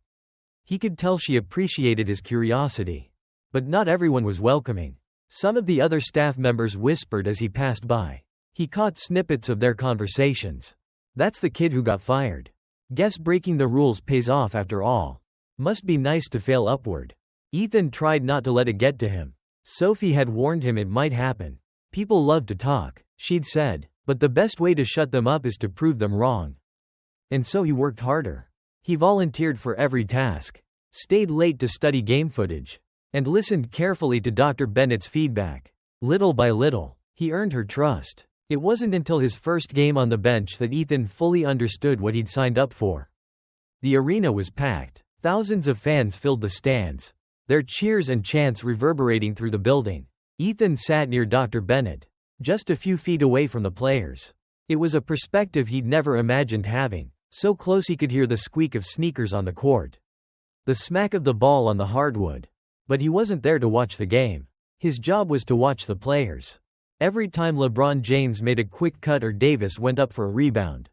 he could tell she appreciated his curiosity. But not everyone was welcoming. Some of the other staff members whispered as he passed by. He caught snippets of their conversations. "That's the kid who got fired. Guess breaking the rules pays off after all. Must be nice to fail upward." Ethan tried not to let it get to him. Sophie had warned him it might happen. "People love to talk," she'd said, "but the best way to shut them up is to prove them wrong." And so he worked harder. He volunteered for every task, stayed late to study game footage, and listened carefully to Dr. Bennett's feedback. Little by little, he earned her trust. It wasn't until his first game on the bench that Ethan fully understood what he'd signed up for. The arena was packed. Thousands of fans filled the stands, their cheers and chants reverberating through the building. Ethan sat near Dr. Bennett, just a few feet away from the players. It was a perspective he'd never imagined having, so close he could hear the squeak of sneakers on the court, the smack of the ball on the hardwood. But he wasn't there to watch the game. His job was to watch the players. Every time LeBron James made a quick cut or Davis went up for a rebound,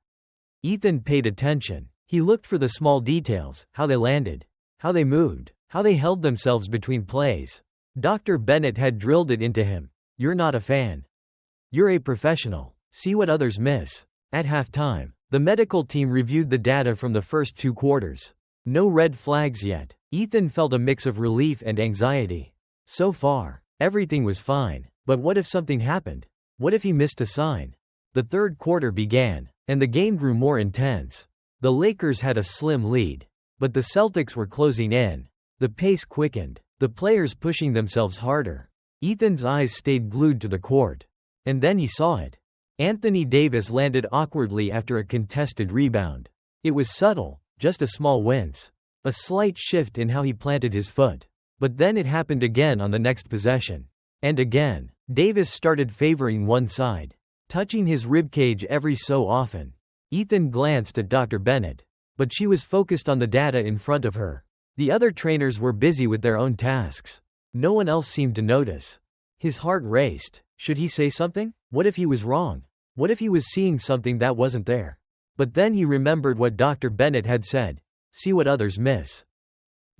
Ethan paid attention. He looked for the small details, how they landed, how they moved, how they held themselves between plays. Dr. Bennett had drilled it into him. "You're not a fan. You're a professional. See what others miss." At halftime, the medical team reviewed the data from the first 2 quarters. No red flags yet. Ethan felt a mix of relief and anxiety. So far, everything was fine. But what if something happened? What if he missed a sign? The third quarter began, and the game grew more intense. The Lakers had a slim lead, but the Celtics were closing in. The pace quickened, the players pushing themselves harder. Ethan's eyes stayed glued to the court. And then he saw it. Anthony Davis landed awkwardly after a contested rebound. It was subtle, just a small wince, a slight shift in how he planted his foot. But then it happened again on the next possession. And again, Davis started favoring one side, touching his ribcage every so often. Ethan glanced at Dr. Bennett, but she was focused on the data in front of her. The other trainers were busy with their own tasks. No one else seemed to notice. His heart raced. Should he say something? What if he was wrong? What if he was seeing something that wasn't there? But then he remembered what Dr. Bennett had said. See what others miss.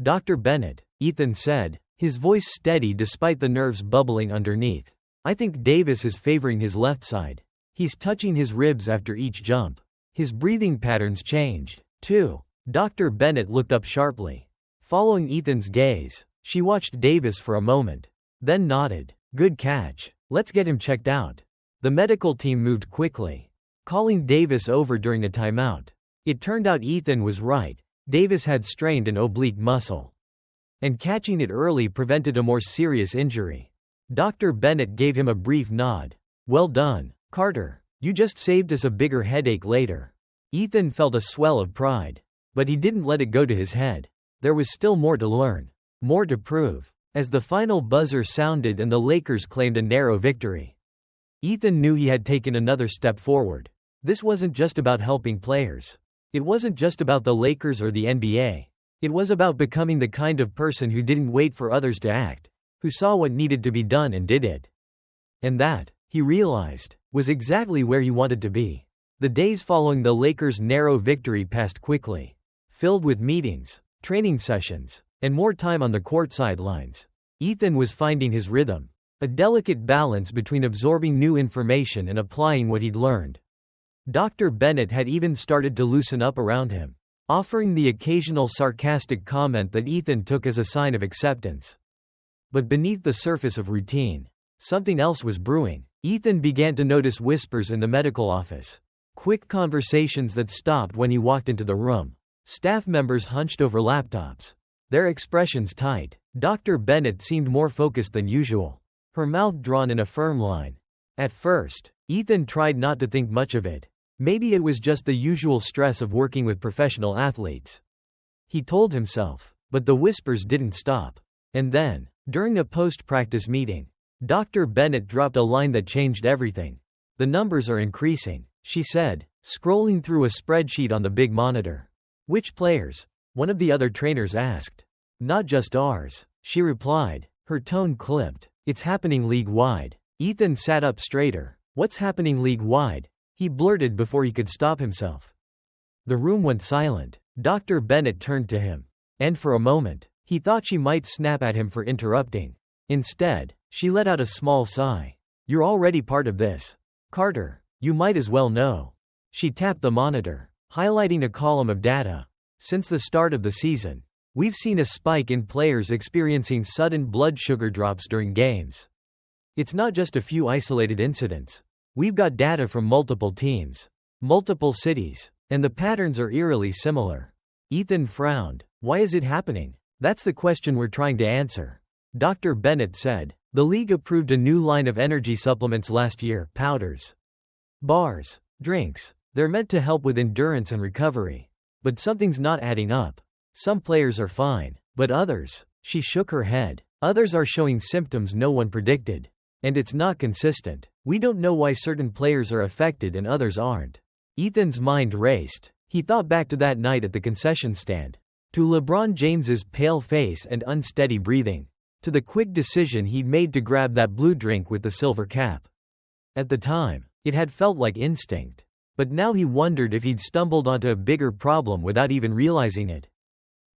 "Dr. Bennett," Ethan said, his voice steady despite the nerves bubbling underneath. "I think Davis is favoring his left side. He's touching his ribs after each jump. His breathing patterns changed, too." Dr. Bennett looked up sharply. Following Ethan's gaze, she watched Davis for a moment, then nodded. "Good catch. Let's get him checked out." The medical team moved quickly, calling Davis over during a timeout. It turned out Ethan was right. Davis had strained an oblique muscle, and catching it early prevented a more serious injury. Dr. Bennett gave him a brief nod. "Well done, Carter. You just saved us a bigger headache later." Ethan felt a swell of pride, but he didn't let it go to his head. There was still more to learn, more to prove. As the final buzzer sounded and the Lakers claimed a narrow victory, Ethan knew he had taken another step forward. This wasn't just about helping players. It wasn't just about the Lakers or the NBA. It was about becoming the kind of person who didn't wait for others to act, who saw what needed to be done and did it. And that, he realized, was exactly where he wanted to be. The days following the Lakers' narrow victory passed quickly, filled with meetings, training sessions, and more time on the court sidelines. Ethan was finding his rhythm, a delicate balance between absorbing new information and applying what he'd learned. Dr. Bennett had even started to loosen up around him, offering the occasional sarcastic comment that Ethan took as a sign of acceptance. But beneath the surface of routine, something else was brewing. Ethan began to notice whispers in the medical office, quick conversations that stopped when he walked into the room, Staff members hunched over laptops, their expressions tight. Dr. Bennett seemed more focused than usual, her mouth drawn in a firm line. At first, Ethan tried not to think much of it. Maybe it was just the usual stress of working with professional athletes, he told himself. But the whispers didn't stop. And then, during a post-practice meeting, Dr. Bennett dropped a line that changed everything. "The numbers are increasing," she said, scrolling through a spreadsheet on the big monitor. "Which players?" one of the other trainers asked. "Not just ours," she replied, her tone clipped. "It's happening league-wide." Ethan sat up straighter. "What's happening league-wide?" he blurted before he could stop himself. The room went silent. Dr. Bennett turned to him. And for a moment, he thought she might snap at him for interrupting. Instead, she let out a small sigh. "You're already part of this, Carter. You might as well know." She tapped the monitor, highlighting a column of data. "Since the start of the season, we've seen a spike in players experiencing sudden blood sugar drops during games. It's not just a few isolated incidents. We've got data from multiple teams, multiple cities, and the patterns are eerily similar." Ethan frowned. "Why is it happening?" "That's the question we're trying to answer," Dr. Bennett said. "The league approved a new line of energy supplements last year, powders, bars, drinks. They're meant to help with endurance and recovery. But something's not adding up. Some players are fine, but others," she shook her head, "others are showing symptoms no one predicted. And it's not consistent. We don't know why certain players are affected and others aren't." Ethan's mind raced. He thought back to that night at the concession stand, to LeBron James's pale face and unsteady breathing, to the quick decision he'd made to grab that blue drink with the silver cap. At the time, it had felt like instinct. But now he wondered if he'd stumbled onto a bigger problem without even realizing it.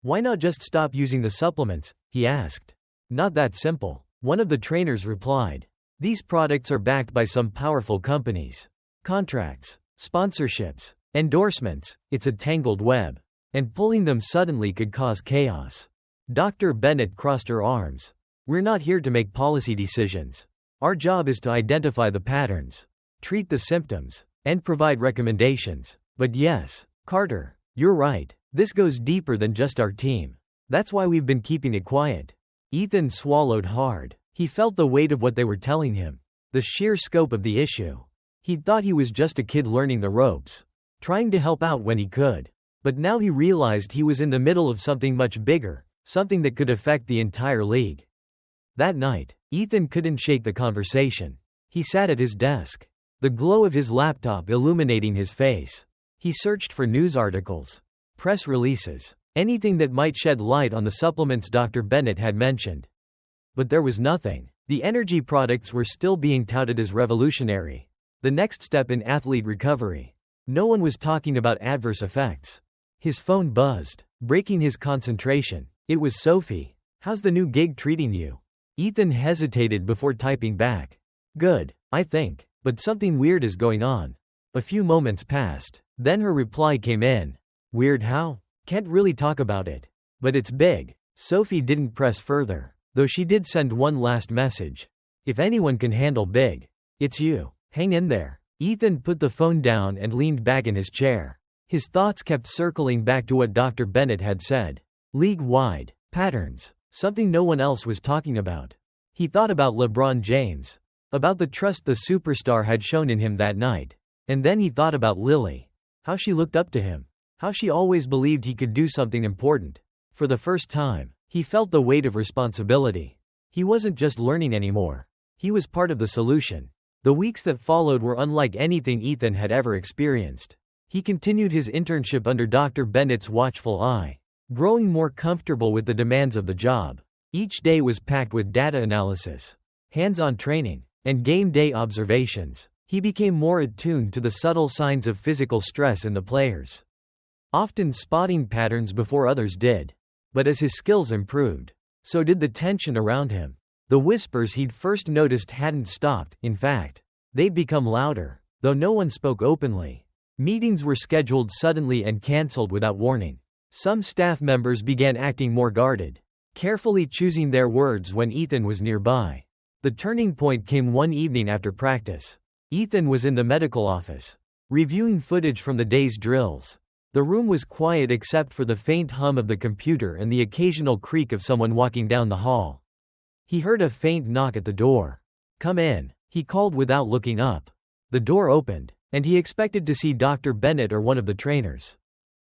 "Why not just stop using the supplements?" he asked. "Not that simple," one of the trainers replied. "These products are backed by some powerful companies. Contracts, sponsorships, endorsements. It's a tangled web. And pulling them suddenly could cause chaos." Dr. Bennett crossed her arms. "We're not here to make policy decisions. Our job is to identify the patterns, treat the symptoms, and provide recommendations. But yes, Carter, you're right. This goes deeper than just our team. That's why we've been keeping it quiet." Ethan swallowed hard. He felt the weight of what they were telling him, the sheer scope of the issue. He'd thought he was just a kid learning the ropes, trying to help out when he could. But now he realized he was in the middle of something much bigger, something that could affect the entire league. That night, Ethan couldn't shake the conversation. He sat at his desk, the glow of his laptop illuminating his face. He searched for news articles, press releases, anything that might shed light on the supplements Dr. Bennett had mentioned. But there was nothing. The energy products were still being touted as revolutionary, the next step in athlete recovery. No one was talking about adverse effects. His phone buzzed, breaking his concentration. It was Sophie. "How's the new gig treating you?" Ethan hesitated before typing back. "Good, I think, but something weird is going on." A few moments passed. Then her reply came in. "Weird how? Can't really talk about it. But it's big." Sophie didn't press further, though she did send one last message. "If anyone can handle big, it's you. Hang in there." Ethan put the phone down and leaned back in his chair. His thoughts kept circling back to what Dr. Bennett had said. League-wide patterns, something no one else was talking about. He thought about LeBron James, about the trust the superstar had shown in him that night. And then he thought about Lily, how she looked up to him, how she always believed he could do something important. For the first time, he felt the weight of responsibility. He wasn't just learning anymore. He was part of the solution. The weeks that followed were unlike anything Ethan had ever experienced. He continued his internship under Dr. Bennett's watchful eye, growing more comfortable with the demands of the job. Each day was packed with data analysis, hands-on training, and game day observations. He became more attuned to the subtle signs of physical stress in the players, often spotting patterns before others did. But as his skills improved, so did the tension around him. The whispers he'd first noticed hadn't stopped. In fact, they'd become louder, though no one spoke openly. Meetings were scheduled suddenly and cancelled without warning. Some staff members began acting more guarded, carefully choosing their words when Ethan was nearby. The turning point came one evening after practice. Ethan was in the medical office, reviewing footage from the day's drills. The room was quiet except for the faint hum of the computer and the occasional creak of someone walking down the hall. He heard a faint knock at the door. "Come in," he called without looking up. The door opened, and he expected to see Dr. Bennett or one of the trainers.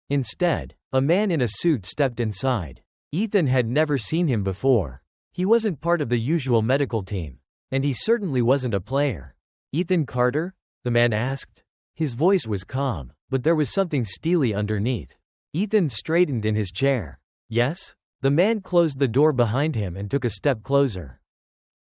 Instead, a man in a suit stepped inside. Ethan had never seen him before. He wasn't part of the usual medical team, and he certainly wasn't a player. "Ethan Carter?" the man asked. His voice was calm, but there was something steely underneath. Ethan straightened in his chair. "Yes?" The man closed the door behind him and took a step closer.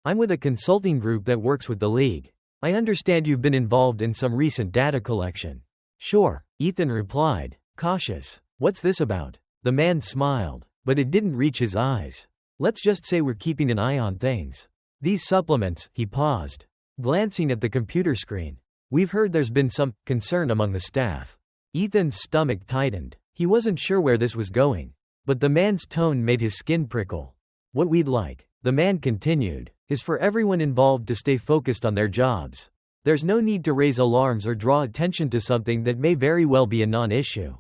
"I'm with a consulting group that works with the league. I understand you've been involved in some recent data collection." "Sure," Ethan replied, cautious. "What's this about?" The man smiled, but it didn't reach his eyes. "Let's just say we're keeping an eye on things. These supplements," he paused, glancing at the computer screen. "We've heard there's been some concern among the staff." Ethan's stomach tightened. He wasn't sure where this was going, but the man's tone made his skin prickle. "What we'd like," the man continued, "is for everyone involved to stay focused on their jobs. There's no need to raise alarms or draw attention to something that may very well be a non-issue.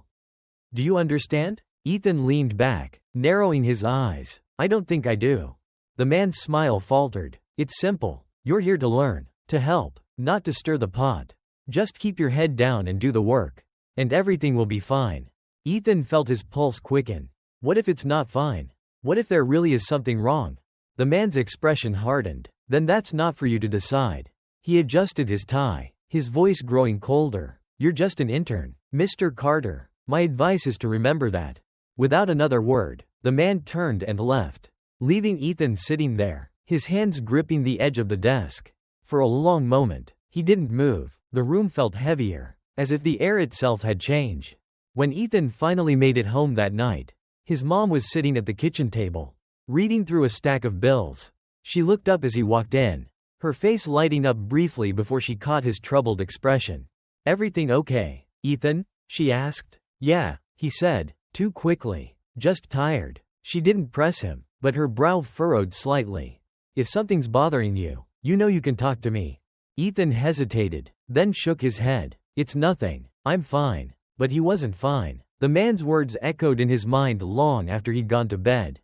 Do you understand?" Ethan leaned back, narrowing his eyes. "I don't think I do." The man's smile faltered. "It's simple. You're here to learn, to help, not to stir the pot. Just keep your head down and do the work, and everything will be fine." Ethan felt his pulse quicken. What if it's not fine? What if there really is something wrong? The man's expression hardened. "Then that's not for you to decide." He adjusted his tie, his voice growing colder. "You're just an intern, Mr. Carter. My advice is to remember that." Without another word, the man turned and left, leaving Ethan sitting there, his hands gripping the edge of the desk. For a long moment, he didn't move. The room felt heavier, as if the air itself had changed. When Ethan finally made it home that night, his mom was sitting at the kitchen table, reading through a stack of bills. She looked up as he walked in, her face lighting up briefly before she caught his troubled expression. "Everything okay, Ethan?" she asked. "Yeah," he said, too quickly. "Just tired." She didn't press him, but her brow furrowed slightly. "If something's bothering you, you know you can talk to me." Ethan hesitated, then shook his head. "It's nothing. I'm fine." But he wasn't fine. The man's words echoed in his mind long after he'd gone to bed.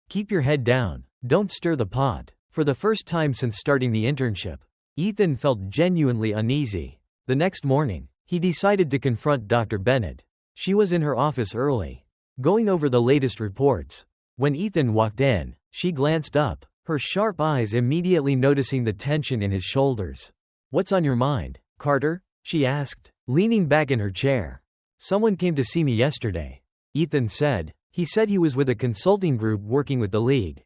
"Keep your head down. Don't stir the pot." For the first time since starting the internship, Ethan felt genuinely uneasy. The next morning, he decided to confront Dr. Bennett. She was in her office early, going over the latest reports. When Ethan walked in, she glanced up, her sharp eyes immediately noticing the tension in his shoulders. "What's on your mind, Carter?" she asked, leaning back in her chair. "Someone came to see me yesterday," Ethan said. "He said he was with a consulting group working with the league.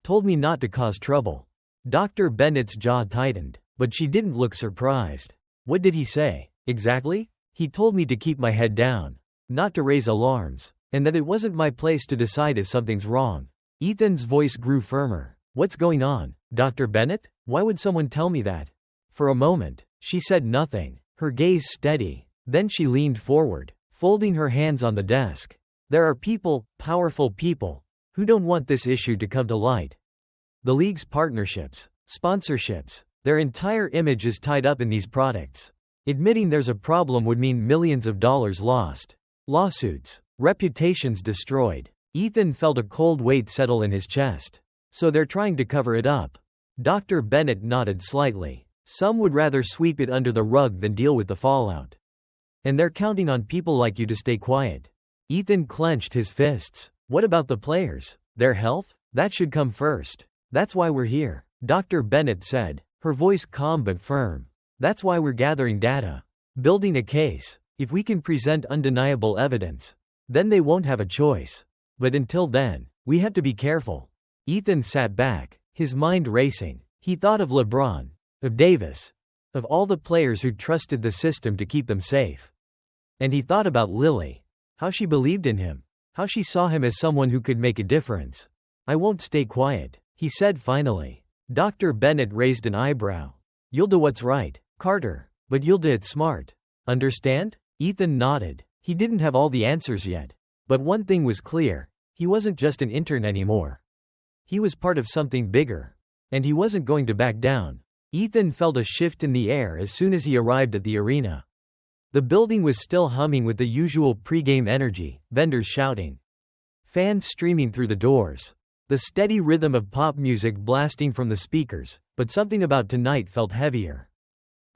Told me not to cause trouble." Dr. Bennett's jaw tightened, but she didn't look surprised. "What did he say, exactly?" "He told me to keep my head down, not to raise alarms, and that it wasn't my place to decide if something's wrong." Ethan's voice grew firmer. "What's going on, Dr. Bennett? Why would someone tell me that?" For a moment, she said nothing, her gaze steady. Then she leaned forward, folding her hands on the desk. "There are people, powerful people, who don't want this issue to come to light. The league's partnerships, sponsorships, their entire image is tied up in these products. Admitting there's a problem would mean millions of dollars lost. Lawsuits, reputations destroyed." Ethan felt a cold weight settle in his chest. "So they're trying to cover it up." Dr. Bennett nodded slightly. "Some would rather sweep it under the rug than deal with the fallout. And they're counting on people like you to stay quiet." Ethan clenched his fists. "What about the players? Their health? That should come first." "That's why we're here," Dr. Bennett said, her voice calm but firm. "That's why we're gathering data, building a case. If we can present undeniable evidence, then they won't have a choice. But until then, we have to be careful." Ethan sat back, his mind racing. He thought of LeBron, of Davis, of all the players who trusted the system to keep them safe. And he thought about Lily, how she believed in him, how she saw him as someone who could make a difference. "I won't stay quiet," he said finally. Dr. Bennett raised an eyebrow. "You'll do what's right, Carter, but you'll do it smart. Understand?" Ethan nodded. He didn't have all the answers yet. But one thing was clear, he wasn't just an intern anymore. He was part of something bigger. And he wasn't going to back down. Ethan felt a shift in the air as soon as he arrived at the arena. The building was still humming with the usual pre-game energy, vendors shouting, fans streaming through the doors, the steady rhythm of pop music blasting from the speakers, but something about tonight felt heavier,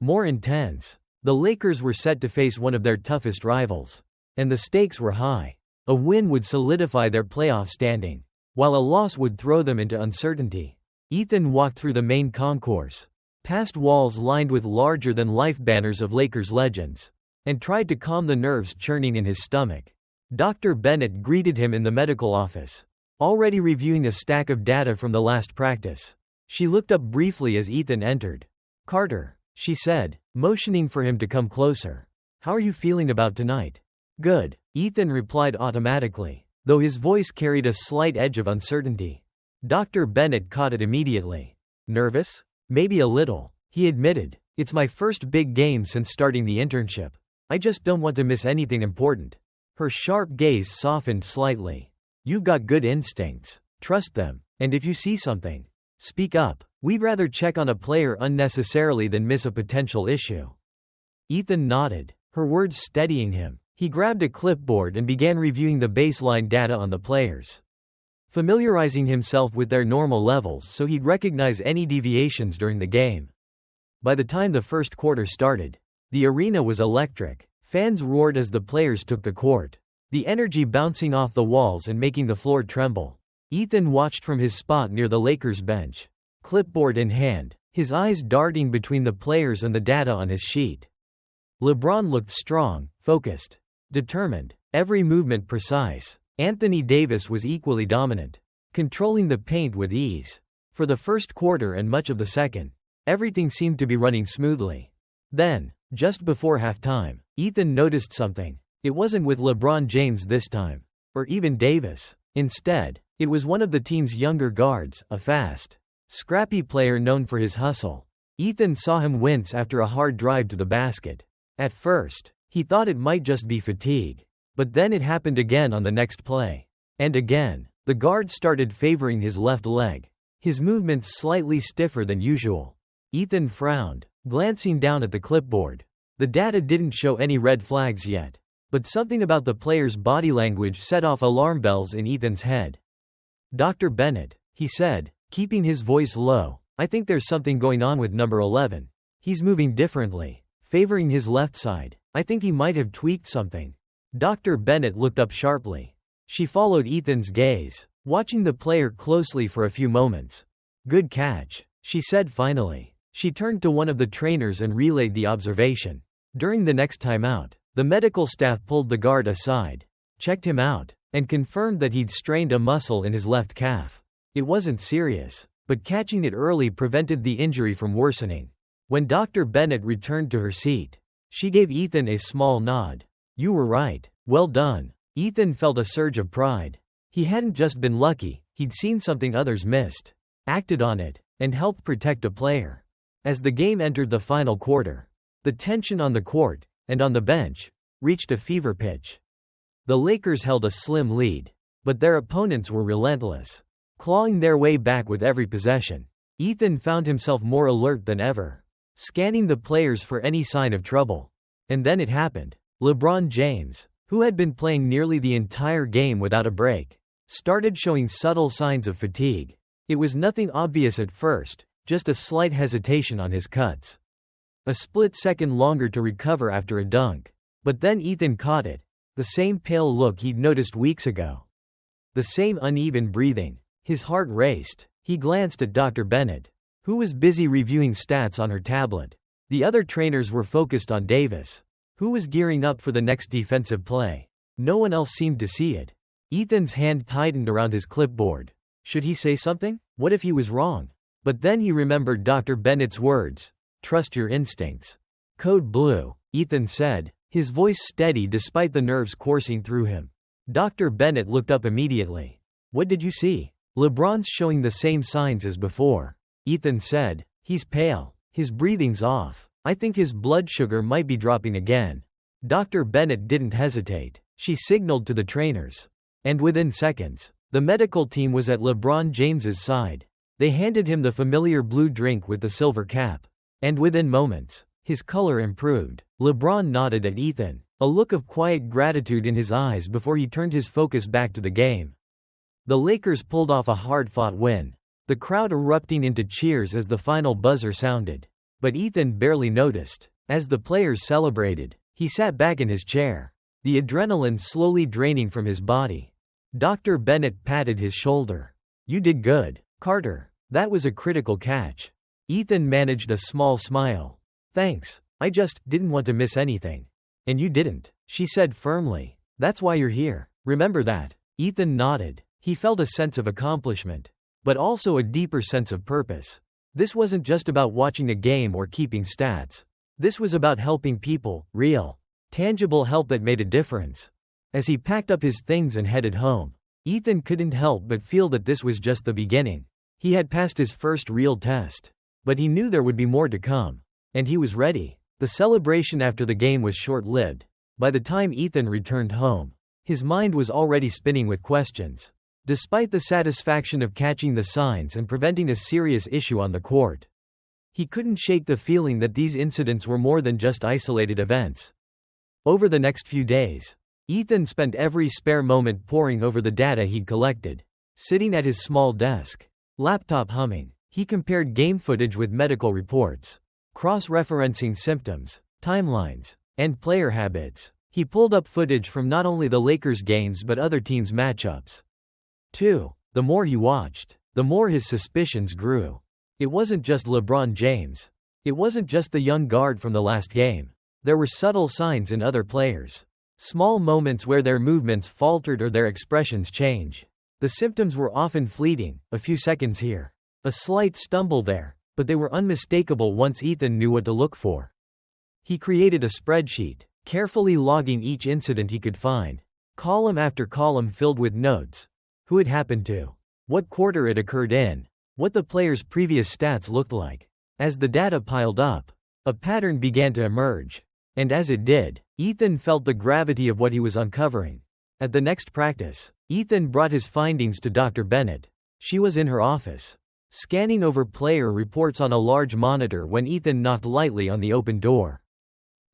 more intense. The Lakers were set to face one of their toughest rivals, and the stakes were high. A win would solidify their playoff standing, while a loss would throw them into uncertainty. Ethan walked through the main concourse, past walls lined with larger-than-life banners of Lakers legends, and tried to calm the nerves churning in his stomach. Dr. Bennett greeted him in the medical office, already reviewing a stack of data from the last practice. She looked up briefly as Ethan entered. "Carter," she said, motioning for him to come closer. "How are you feeling about tonight?" "Good," Ethan replied automatically, though his voice carried a slight edge of uncertainty. Dr. Bennett caught it immediately. "Nervous?" "Maybe a little," he admitted. "It's my first big game since starting the internship. I just don't want to miss anything important." Her sharp gaze softened slightly. "You've got good instincts. Trust them. And if you see something, speak up. We'd rather check on a player unnecessarily than miss a potential issue." Ethan nodded, her words steadying him. He grabbed a clipboard and began reviewing the baseline data on the players, familiarizing himself with their normal levels so he'd recognize any deviations during the game. By the time the first quarter started, the arena was electric. Fans roared as the players took the court, the energy bouncing off the walls and making the floor tremble. Ethan watched from his spot near the Lakers bench, clipboard in hand, his eyes darting between the players and the data on his sheet. LeBron looked strong, focused, determined, every movement precise. Anthony Davis was equally dominant, controlling the paint with ease. For the first quarter and much of the second, everything seemed to be running smoothly. Then, just before halftime, Ethan noticed something. It wasn't with LeBron James this time, or even Davis. Instead, it was one of the team's younger guards, a fast, scrappy player known for his hustle. Ethan saw him wince after a hard drive to the basket. At first, he thought it might just be fatigue. But then it happened again on the next play. And again, the guard started favoring his left leg, his movements slightly stiffer than usual. Ethan frowned, glancing down at the clipboard. The data didn't show any red flags yet, but something about the player's body language set off alarm bells in Ethan's head. "Dr. Bennett," he said, keeping his voice low, "I think there's something going on with number 11. He's moving differently, favoring his left side. I think he might have tweaked something." Dr. Bennett looked up sharply. She followed Ethan's gaze, watching the player closely for a few moments. "Good catch," she said finally. She turned to one of the trainers and relayed the observation. During the next timeout, the medical staff pulled the guard aside, checked him out, and confirmed that he'd strained a muscle in his left calf. It wasn't serious, but catching it early prevented the injury from worsening. When Dr. Bennett returned to her seat, she gave Ethan a small nod. "You were right. Well done." Ethan felt a surge of pride. He hadn't just been lucky, he'd seen something others missed, acted on it, and helped protect a player. As the game entered the final quarter, the tension on the court, and on the bench, reached a fever pitch. The Lakers held a slim lead, but their opponents were relentless, clawing their way back with every possession. Ethan found himself more alert than ever, scanning the players for any sign of trouble. And then it happened. LeBron James, who had been playing nearly the entire game without a break, started showing subtle signs of fatigue. It was nothing obvious at first, just a slight hesitation on his cuts. A split second longer to recover after a dunk. But then Ethan caught it. The same pale look he'd noticed weeks ago. The same uneven breathing. His heart raced. He glanced at Dr. Bennett, who was busy reviewing stats on her tablet. The other trainers were focused on Davis, who was gearing up for the next defensive play. No one else seemed to see it. Ethan's hand tightened around his clipboard. Should he say something? What if he was wrong? But then he remembered Dr. Bennett's words. Trust your instincts. Code blue, Ethan said, his voice steady despite the nerves coursing through him. Dr. Bennett looked up immediately. What did you see? LeBron's showing the same signs as before, Ethan said. He's pale. His breathing's off. I think his blood sugar might be dropping again. Dr. Bennett didn't hesitate. She signaled to the trainers. And within seconds, the medical team was at LeBron James's side. They handed him the familiar blue drink with the silver cap. And within moments, His color improved. LeBron nodded at Ethan, a look of quiet gratitude in his eyes before he turned his focus back to the game. The Lakers pulled off a hard-fought win, the crowd erupting into cheers as the final buzzer sounded. But Ethan barely noticed. As the players celebrated, he sat back in his chair, the adrenaline slowly draining from his body. Dr. Bennett patted his shoulder. "You did good, Carter. That was a critical catch." Ethan managed a small smile. "Thanks, I just didn't want to miss anything." "And you didn't," she said firmly. "That's why you're here. Remember that." Ethan nodded. He felt a sense of accomplishment, but also a deeper sense of purpose. This wasn't just about watching a game or keeping stats. This was about helping people, real, tangible help that made a difference. As he packed up his things and headed home, Ethan couldn't help but feel that this was just the beginning. He had passed his first real test, but he knew there would be more to come, and he was ready. The celebration after the game was short-lived. By the time Ethan returned home, his mind was already spinning with questions. Despite the satisfaction of catching the signs and preventing a serious issue on the court, he couldn't shake the feeling that these incidents were more than just isolated events. Over the next few days, Ethan spent every spare moment poring over the data he'd collected. Sitting at his small desk, laptop humming, he compared game footage with medical reports, cross-referencing symptoms, timelines, and player habits. He pulled up footage from not only the Lakers games but other teams' matchups, too. The more he watched, the more his suspicions grew. It wasn't just LeBron James. It wasn't just the young guard from the last game. There were subtle signs in other players. Small moments where their movements faltered or their expressions changed. The symptoms were often fleeting, a few seconds here, a slight stumble there, but they were unmistakable once Ethan knew what to look for. He created a spreadsheet, carefully logging each incident he could find, column after column filled with notes. Who it happened to, what quarter it occurred in, what the player's previous stats looked like. As the data piled up, a pattern began to emerge. And as it did, Ethan felt the gravity of what he was uncovering. At the next practice, Ethan brought his findings to Dr. Bennett. She was in her office, scanning over player reports on a large monitor when Ethan knocked lightly on the open door.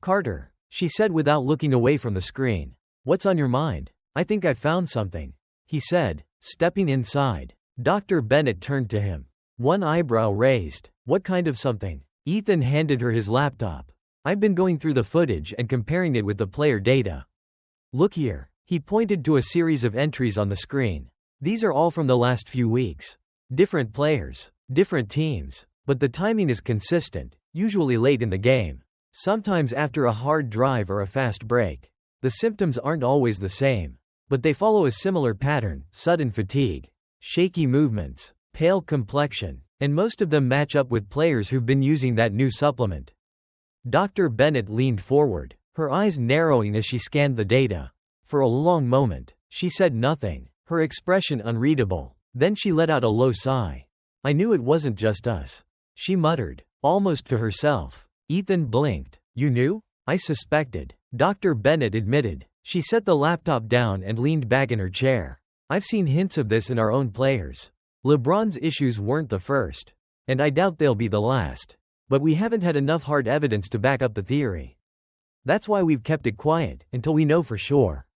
"Carter," she said without looking away from the screen. "What's on your mind?" "I think I found something," he said, stepping inside. Dr. Bennett turned to him, one eyebrow raised. "What kind of something?" Ethan handed her his laptop. "I've been going through the footage and comparing it with the player data. Look here." He pointed to a series of entries on the screen. "These are all from the last few weeks. Different players, different teams, but the timing is consistent, usually late in the game. Sometimes after a hard drive or a fast break. The symptoms aren't always the same, but they follow a similar pattern: sudden fatigue, shaky movements, pale complexion, and most of them match up with players who've been using that new supplement." Dr. Bennett leaned forward, her eyes narrowing as she scanned the data. For a long moment, she said nothing, her expression unreadable. Then she let out a low sigh. "I knew it wasn't just us," she muttered, almost to herself. Ethan blinked. "You knew?" "I suspected," Dr. Bennett admitted. She set the laptop down and leaned back in her chair. "I've seen hints of this in our own players. LeBron's issues weren't the first, and I doubt they'll be the last. But we haven't had enough hard evidence to back up the theory. That's why we've kept it quiet, until we know for sure.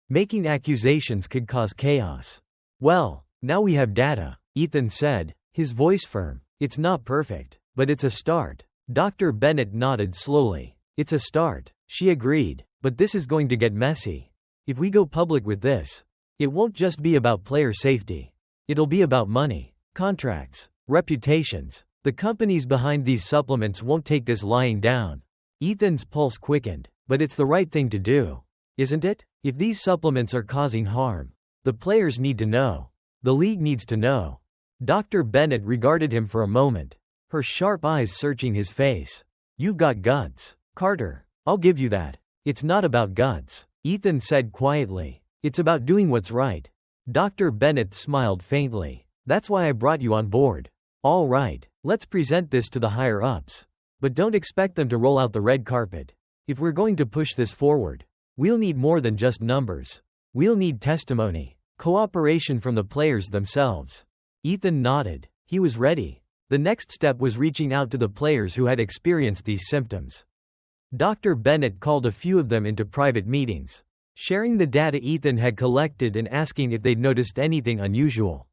Making accusations could cause chaos." "Well, now we have data," Ethan said, his voice firm. "It's not perfect, but it's a start." Dr. Bennett nodded slowly. "It's a start," she agreed, "but this is going to get messy. If we go public with this, it won't just be about player safety. It'll be about money, contracts, reputations. The companies behind these supplements won't take this lying down." Ethan's pulse quickened. "But it's the right thing to do, isn't it? If these supplements are causing harm, the players need to know. The league needs to know." Dr. Bennett regarded him for a moment, her sharp eyes searching his face. "You've got guts, Carter. I'll give you that." "It's not about guts," Ethan said quietly. "It's about doing what's right." Dr. Bennett smiled faintly. "That's why I brought you on board." "All right, let's present this to the higher-ups. But don't expect them to roll out the red carpet. If we're going to push this forward, we'll need more than just numbers. We'll need testimony, cooperation from the players themselves." Ethan nodded. He was ready. The next step was reaching out to the players who had experienced these symptoms. Dr. Bennett called a few of them into private meetings, sharing the data Ethan had collected and asking if they'd noticed anything unusual.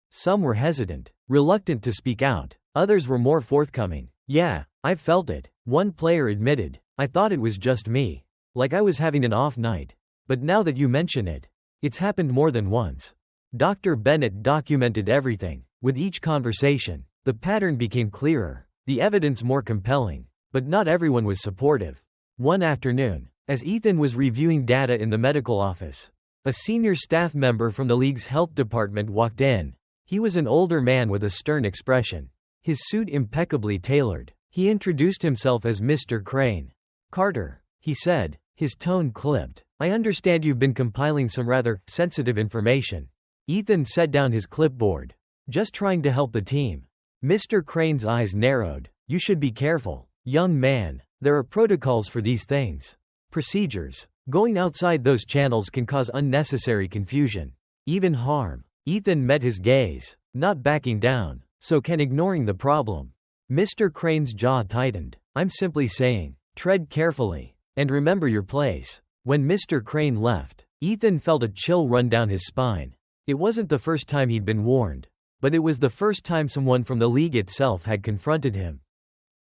Some were hesitant, reluctant to speak out. Others were more forthcoming. "Yeah, I've felt it," one player admitted. "I thought it was just me. Like I was having an off night. But now that you mention it, it's happened more than once." Dr. Bennett documented everything. With each conversation, the pattern became clearer, the evidence more compelling. But not everyone was supportive. One afternoon, as Ethan was reviewing data in the medical office, a senior staff member from the league's health department walked in. He was an older man with a stern expression, his suit impeccably tailored. He introduced himself as Mr. Crane. "Carter," he said, his tone clipped. "I understand you've been compiling some rather sensitive information." Ethan set down his clipboard. "Just trying to help the team." Mr. Crane's eyes narrowed. "You should be careful, young man. There are protocols for these things. Procedures. Going outside those channels can cause unnecessary confusion, even harm." Ethan met his gaze, not backing down, so can ignoring the problem. Mr. Crane's jaw tightened. "I'm simply saying, tread carefully, and remember your place." When Mr. Crane left, Ethan felt a chill run down his spine. It wasn't the first time he'd been warned, but it was the first time someone from the league itself had confronted him.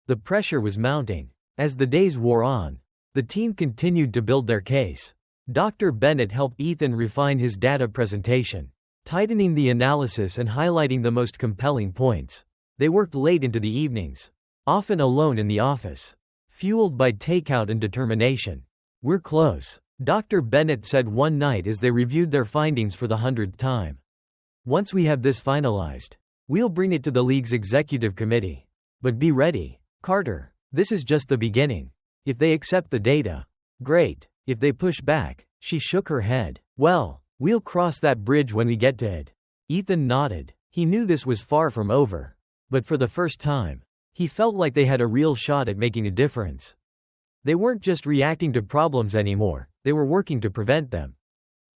The pressure was mounting. As the days wore on, the team continued to build their case. Dr. Bennett helped Ethan refine his data presentation, tightening the analysis and highlighting the most compelling points. They worked late into the evenings, often alone in the office, fueled by takeout and determination. "We're close," Dr. Bennett said one night as they reviewed their findings for the 100th time. "Once we have this finalized, we'll bring it to the league's executive committee. But be ready, Carter. This is just the beginning. If they accept the data, great. If they push back," she shook her head, "well, we'll cross that bridge when we get to it." Ethan nodded. He knew this was far from over. But for the first time, he felt like they had a real shot at making a difference. They weren't just reacting to problems anymore, they were working to prevent them.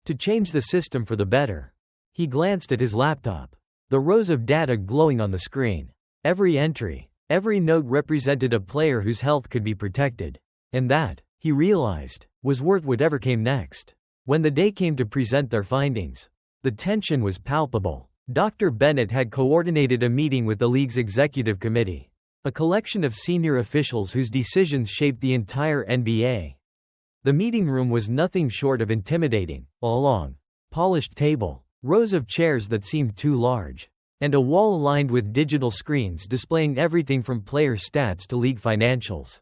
To change the system for the better. He glanced at his laptop. The rows of data glowing on the screen. Every entry, every note represented a player whose health could be protected. And that, he realized, was worth whatever came next. When the day came to present their findings, the tension was palpable. Dr. Bennett had coordinated a meeting with the league's executive committee, a collection of senior officials whose decisions shaped the entire NBA. The meeting room was nothing short of intimidating. A long, polished table, rows of chairs that seemed too large, and a wall lined with digital screens displaying everything from player stats to league financials.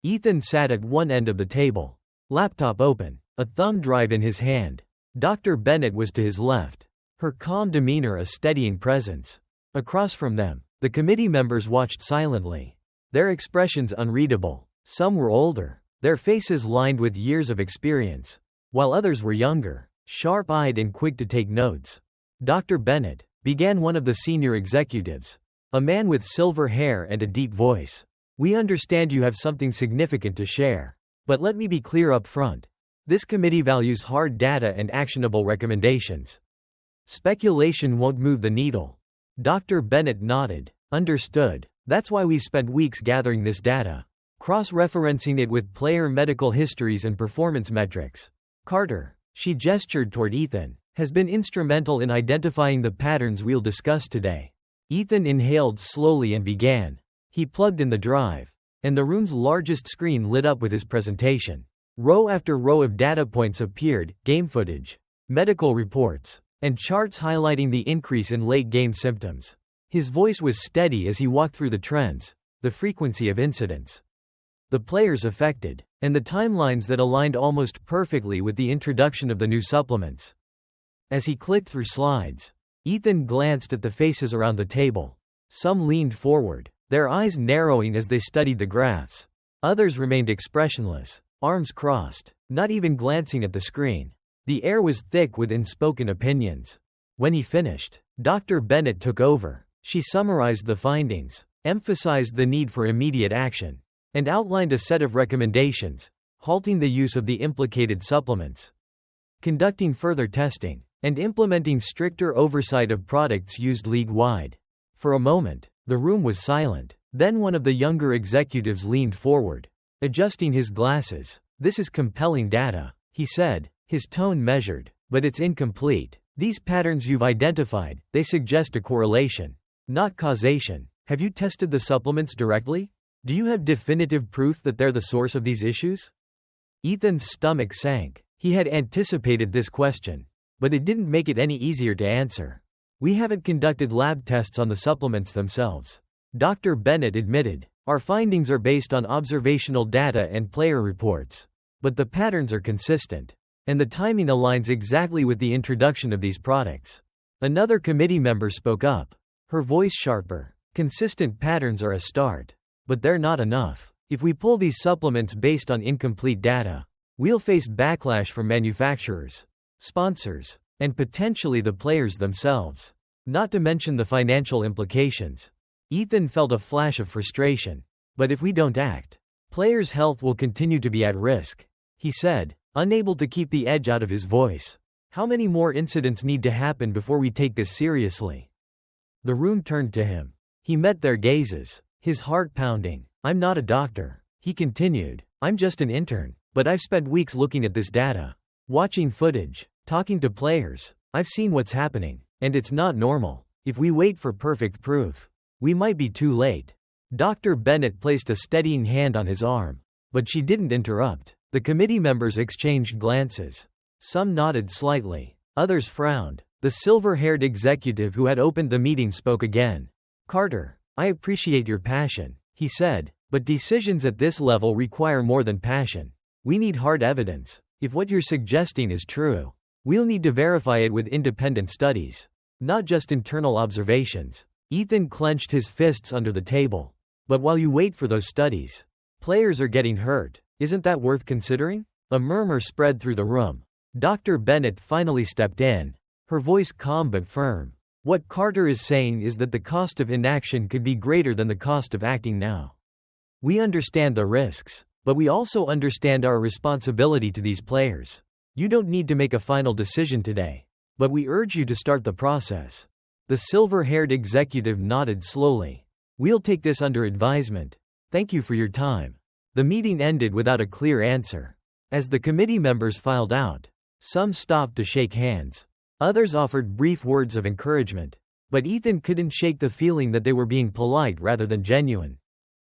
Ethan sat at one end of the table, laptop open, a thumb drive in his hand. Dr. Bennett was to his left, her calm demeanor a steadying presence. Across from them, the committee members watched silently, their expressions unreadable. Some were older, their faces lined with years of experience, while others were younger, sharp-eyed and quick to take notes. "Dr. Bennett," began one of the senior executives, a man with silver hair and a deep voice, "we understand you have something significant to share. But let me be clear up front. This committee values hard data and actionable recommendations. Speculation won't move the needle." Dr. Bennett nodded. "Understood. That's why we've spent weeks gathering this data, cross-referencing it with player medical histories and performance metrics. Carter," she gestured toward Ethan, "has been instrumental in identifying the patterns we'll discuss today." Ethan inhaled slowly and began. He plugged in the drive, and the room's largest screen lit up with his presentation. Row after row of data points appeared, game footage, medical reports, and charts highlighting the increase in late-game symptoms. His voice was steady as he walked through the trends, the frequency of incidents, the players affected, and the timelines that aligned almost perfectly with the introduction of the new supplements. As he clicked through slides, Ethan glanced at the faces around the table. Some leaned forward, their eyes narrowing as they studied the graphs. Others remained expressionless, arms crossed, not even glancing at the screen. The air was thick with unspoken opinions. When he finished, Dr. Bennett took over. She summarized the findings, emphasized the need for immediate action, and outlined a set of recommendations, halting the use of the implicated supplements, conducting further testing, and implementing stricter oversight of products used league-wide. For a moment, The room was silent. Then one of the younger executives leaned forward, adjusting his glasses. "This is compelling data," he said, his tone measured, "but it's incomplete. These patterns you've identified, they suggest a correlation, not causation. Have you tested the supplements directly? Do you have definitive proof that they're the source of these issues?" Ethan's stomach sank. He had anticipated this question, but it didn't make it any easier to answer. "We haven't conducted lab tests on the supplements themselves," Dr. Bennett admitted. "Our findings are based on observational data and player reports. But the patterns are consistent, and the timing aligns exactly with the introduction of these products." Another committee member spoke up, her voice sharper. "Consistent patterns are a start, but they're not enough. If we pull these supplements based on incomplete data, we'll face backlash from manufacturers, sponsors, and potentially the players themselves. Not to mention the financial implications." Ethan felt a flash of frustration. "But if we don't act, players' health will continue to be at risk," he said, unable to keep the edge out of his voice. "How many more incidents need to happen before we take this seriously?" The room turned to him. He met their gazes, his heart pounding. "I'm not a doctor," he continued. "I'm just an intern, but I've spent weeks looking at this data, watching footage, talking to players. I've seen what's happening, and it's not normal. If we wait for perfect proof, we might be too late." Dr. Bennett placed a steadying hand on his arm, but she didn't interrupt. The committee members exchanged glances. Some nodded slightly, others frowned. The silver-haired executive who had opened the meeting spoke again. "Carter, I appreciate your passion," he said, "but decisions at this level require more than passion. We need hard evidence. If what you're suggesting is true, we'll need to verify it with independent studies, not just internal observations." Ethan clenched his fists under the table. "But while you wait for those studies, players are getting hurt. Isn't that worth considering?" A murmur spread through the room. Dr. Bennett finally stepped in, her voice calm but firm. "What Carter is saying is that the cost of inaction could be greater than the cost of acting now. We understand the risks, but we also understand our responsibility to these players. You don't need to make a final decision today, but we urge you to start the process." The silver-haired executive nodded slowly. "We'll take this under advisement. Thank you for your time." The meeting ended without a clear answer. As the committee members filed out, some stopped to shake hands. Others offered brief words of encouragement. But Ethan couldn't shake the feeling that they were being polite rather than genuine.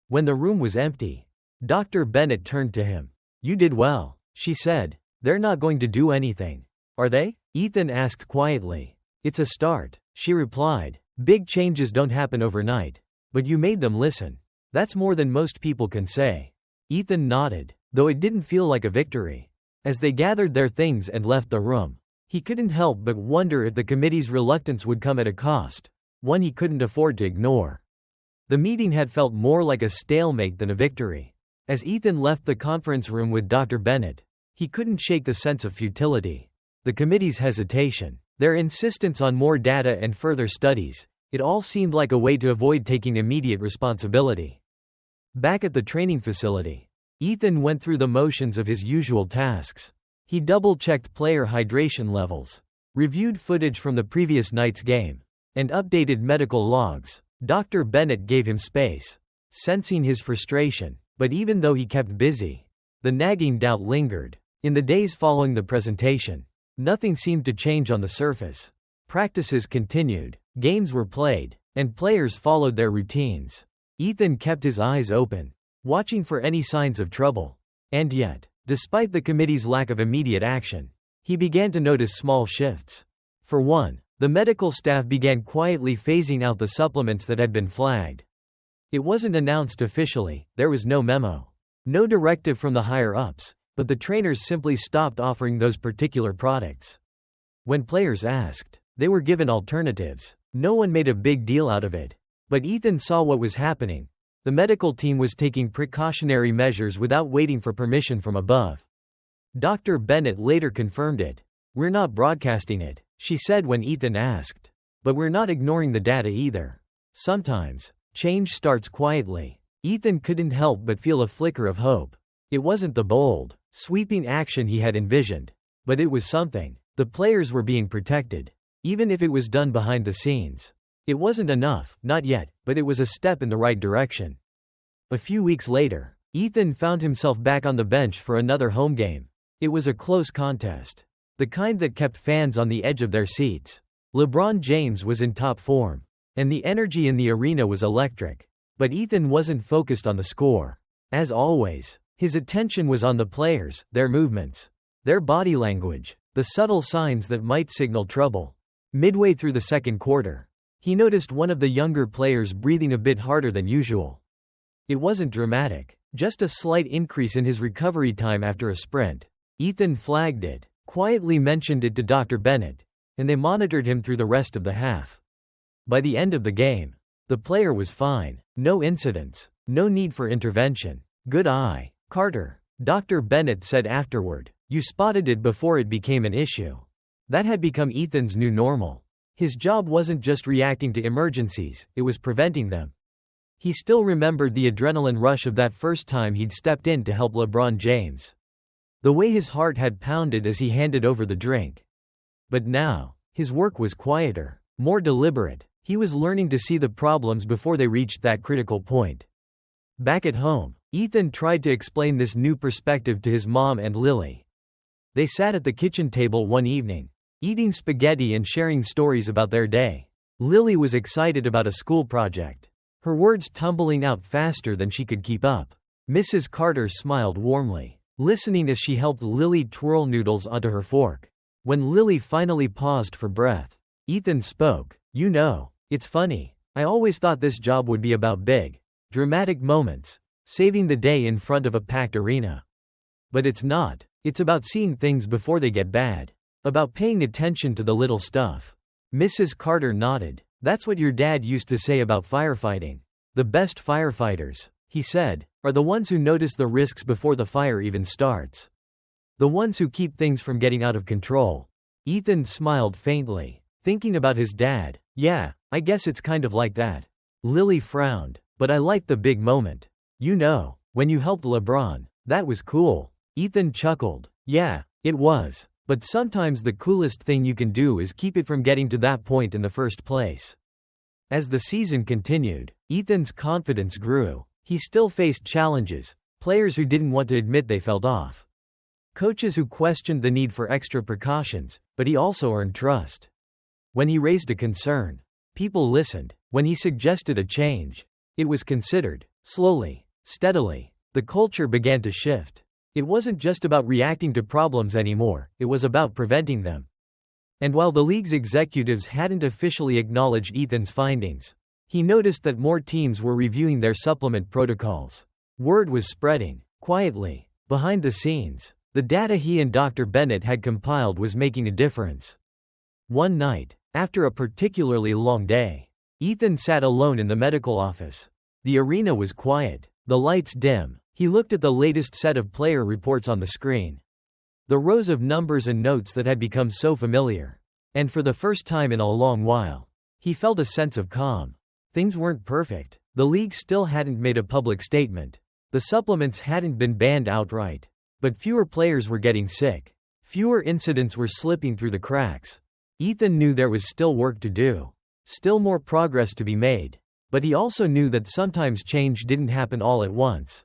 When the room was empty, Dr. Bennett turned to him. "You did well," she said. "They're not going to do anything, are they?" Ethan asked quietly. "It's a start," she replied. "Big changes don't happen overnight. But you made them listen. That's more than most people can say." Ethan nodded, though it didn't feel like a victory. As they gathered their things and left the room, he couldn't help but wonder if the committee's reluctance would come at a cost, one he couldn't afford to ignore. The meeting had felt more like a stalemate than a victory. As Ethan left the conference room with Dr. Bennett, he couldn't shake the sense of futility. The committee's hesitation, their insistence on more data and further studies, it all seemed like a way to avoid taking immediate responsibility. Back at the training facility, Ethan went through the motions of his usual tasks. He double-checked player hydration levels, reviewed footage from the previous night's game, and updated medical logs. Dr. Bennett gave him space, sensing his frustration, but even though he kept busy, the nagging doubt lingered. In the days following the presentation, nothing seemed to change on the surface. Practices continued, games were played, and players followed their routines. Ethan kept his eyes open, watching for any signs of trouble. And yet, despite the committee's lack of immediate action, he began to notice small shifts. For one, the medical staff began quietly phasing out the supplements that had been flagged. It wasn't announced officially, there was no memo, no directive from the higher-ups, but the trainers simply stopped offering those particular products. When players asked, they were given alternatives. No one made a big deal out of it. But Ethan saw what was happening. The medical team was taking precautionary measures without waiting for permission from above. Dr. Bennett later confirmed it. "We're not broadcasting it," she said when Ethan asked. "But we're not ignoring the data either. Sometimes, change starts quietly." Ethan couldn't help but feel a flicker of hope. It wasn't the bold, sweeping action he had envisioned, but it was something. The players were being protected, even if it was done behind the scenes. It wasn't enough, not yet, but it was a step in the right direction. A few weeks later, Ethan found himself back on the bench for another home game. It was a close contest. The kind that kept fans on the edge of their seats. LeBron James was in top form, and the energy in the arena was electric. But Ethan wasn't focused on the score. As always, his attention was on the players, their movements, their body language, the subtle signs that might signal trouble. Midway through the second quarter, he noticed one of the younger players breathing a bit harder than usual. It wasn't dramatic, just a slight increase in his recovery time after a sprint. Ethan flagged it, quietly mentioned it to Dr. Bennett, and they monitored him through the rest of the half. By the end of the game, the player was fine. No incidents, no need for intervention. Good eye, Carter, Dr. Bennett said afterward. You spotted it before it became an issue. That had become Ethan's new normal. His job wasn't just reacting to emergencies, it was preventing them. He still remembered the adrenaline rush of that first time he'd stepped in to help LeBron James. The way his heart had pounded as he handed over the drink. But now, his work was quieter, more deliberate. He was learning to see the problems before they reached that critical point. Back at home, Ethan tried to explain this new perspective to his mom and Lily. They sat at the kitchen table one evening, eating spaghetti and sharing stories about their day. Lily was excited about a school project, her words tumbling out faster than she could keep up. Mrs. Carter smiled warmly, listening as she helped Lily twirl noodles onto her fork. When Lily finally paused for breath, Ethan spoke. You know, it's funny. I always thought this job would be about big, dramatic moments, saving the day in front of a packed arena. But it's not. It's about seeing things before they get bad. About paying attention to the little stuff. Mrs. Carter nodded. That's what your dad used to say about firefighting. The best firefighters, he said, are the ones who notice the risks before the fire even starts. The ones who keep things from getting out of control. Ethan smiled faintly, thinking about his dad. Yeah, I guess it's kind of like that. Lily frowned. But I liked the big moment. You know, when you helped LeBron, that was cool. Ethan chuckled. Yeah, it was. But sometimes the coolest thing you can do is keep it from getting to that point in the first place. As the season continued, Ethan's confidence grew. He still faced challenges, players who didn't want to admit they felt off. Coaches who questioned the need for extra precautions, but he also earned trust. When he raised a concern, people listened. When he suggested a change, it was considered. Slowly, steadily, the culture began to shift. It wasn't just about reacting to problems anymore, it was about preventing them. And while the league's executives hadn't officially acknowledged Ethan's findings, he noticed that more teams were reviewing their supplement protocols. Word was spreading, quietly, behind the scenes. The data he and Dr. Bennett had compiled was making a difference. One night, after a particularly long day, Ethan sat alone in the medical office. The arena was quiet, the lights dim. He looked at the latest set of player reports on the screen. The rows of numbers and notes that had become so familiar. And for the first time in a long while, he felt a sense of calm. Things weren't perfect. The league still hadn't made a public statement. The supplements hadn't been banned outright. But fewer players were getting sick. Fewer incidents were slipping through the cracks. Ethan knew there was still work to do. Still more progress to be made. But he also knew that sometimes change didn't happen all at once.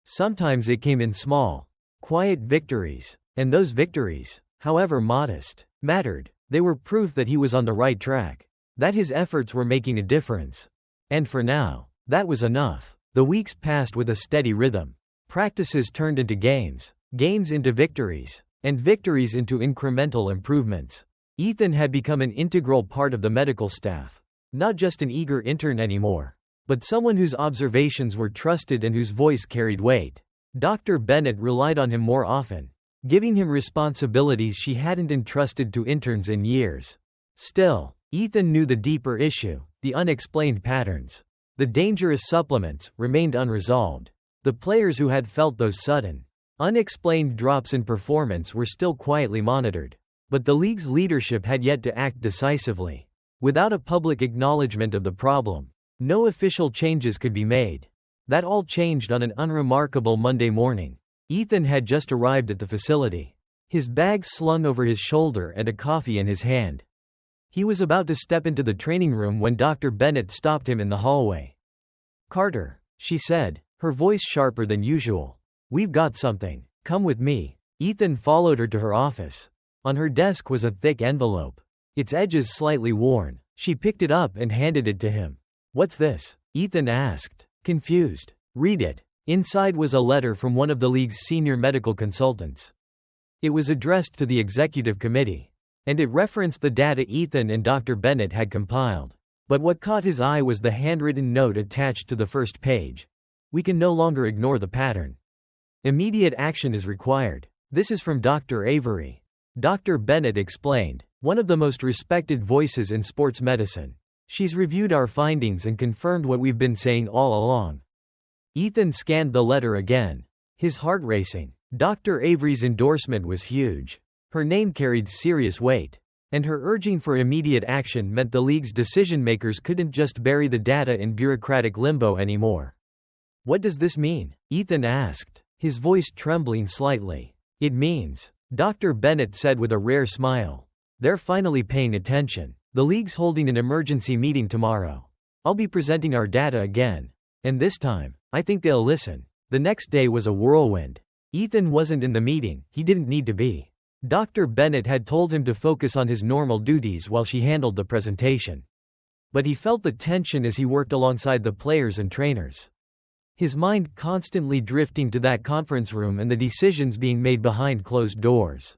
Sometimes it came in small, quiet victories. And those victories, however modest, mattered. They were proof that he was on the right track. That his efforts were making a difference. And for now, that was enough. The weeks passed with a steady rhythm. Practices turned into games, games into victories, and victories into incremental improvements. Ethan had become an integral part of the medical staff. Not just an eager intern anymore, but someone whose observations were trusted and whose voice carried weight. Dr. Bennett relied on him more often, giving him responsibilities she hadn't entrusted to interns in years. Still, Ethan knew the deeper issue, the unexplained patterns. The dangerous supplements remained unresolved. The players who had felt those sudden, unexplained drops in performance were still quietly monitored. But the league's leadership had yet to act decisively. Without a public acknowledgement of the problem, no official changes could be made. That all changed on an unremarkable Monday morning. Ethan had just arrived at the facility, his bag slung over his shoulder and a coffee in his hand. He was about to step into the training room when Dr. Bennett stopped him in the hallway. "Carter," she said, her voice sharper than usual. "We've got something. Come with me." Ethan followed her to her office. On her desk was a thick envelope. Its edges slightly worn. She picked it up and handed it to him. "What's this?" Ethan asked, confused. "Read it." Inside was a letter from one of the league's senior medical consultants. It was addressed to the executive committee, and it referenced the data Ethan and Dr. Bennett had compiled. But what caught his eye was the handwritten note attached to the first page. "We can no longer ignore the pattern. Immediate action is required. This is from Dr. Avery." Dr. Bennett explained, "One of the most respected voices in sports medicine. She's reviewed our findings and confirmed what we've been saying all along." Ethan scanned the letter again, his heart racing. Dr. Avery's endorsement was huge. Her name carried serious weight, and her urging for immediate action meant the league's decision-makers couldn't just bury the data in bureaucratic limbo anymore. "What does this mean?" Ethan asked, his voice trembling slightly. "It means," Dr. Bennett said with a rare smile, "they're finally paying attention. The league's holding an emergency meeting tomorrow. I'll be presenting our data again. And this time, I think they'll listen." The next day was a whirlwind. Ethan wasn't in the meeting, he didn't need to be. Dr. Bennett had told him to focus on his normal duties while she handled the presentation. But he felt the tension as he worked alongside the players and trainers. His mind constantly drifting to that conference room and the decisions being made behind closed doors.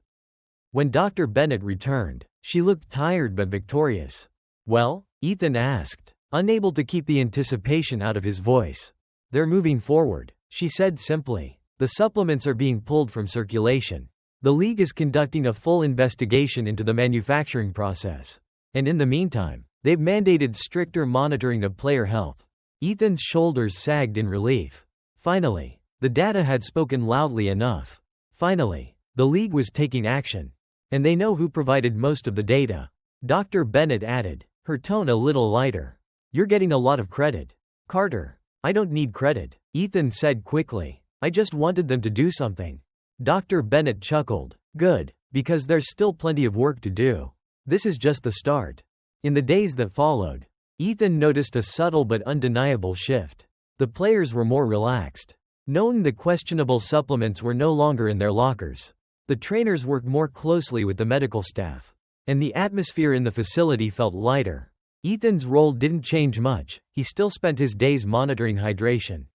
When Dr. Bennett returned, she looked tired but victorious. "Well?" Ethan asked, unable to keep the anticipation out of his voice. "They're moving forward," she said simply. "The supplements are being pulled from circulation. The league is conducting a full investigation into the manufacturing process. And in the meantime, they've mandated stricter monitoring of player health." Ethan's shoulders sagged in relief. Finally, the data had spoken loudly enough. Finally, the league was taking action. And they know who provided most of the data. Dr. Bennett added, her tone a little lighter. "You're getting a lot of credit, Carter." "I don't need credit," Ethan said quickly. "I just wanted them to do something." Dr. Bennett chuckled. "Good, because there's still plenty of work to do. This is just the start." In the days that followed, Ethan noticed a subtle but undeniable shift. The players were more relaxed, knowing the questionable supplements were no longer in their lockers. The trainers worked more closely with the medical staff, and the atmosphere in the facility felt lighter. Ethan's role didn't change much. He still spent his days monitoring hydration,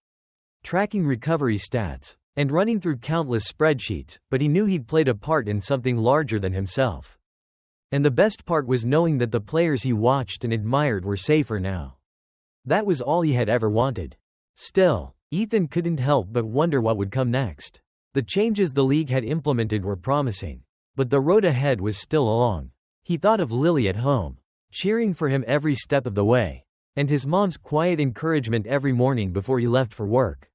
tracking recovery stats, and running through countless spreadsheets, but he knew he'd played a part in something larger than himself. And the best part was knowing that the players he watched and admired were safer now. That was all he had ever wanted. Still, Ethan couldn't help but wonder what would come next. The changes the league had implemented were promising, but the road ahead was still long. He thought of Lily at home, cheering for him every step of the way, and his mom's quiet encouragement every morning before he left for work.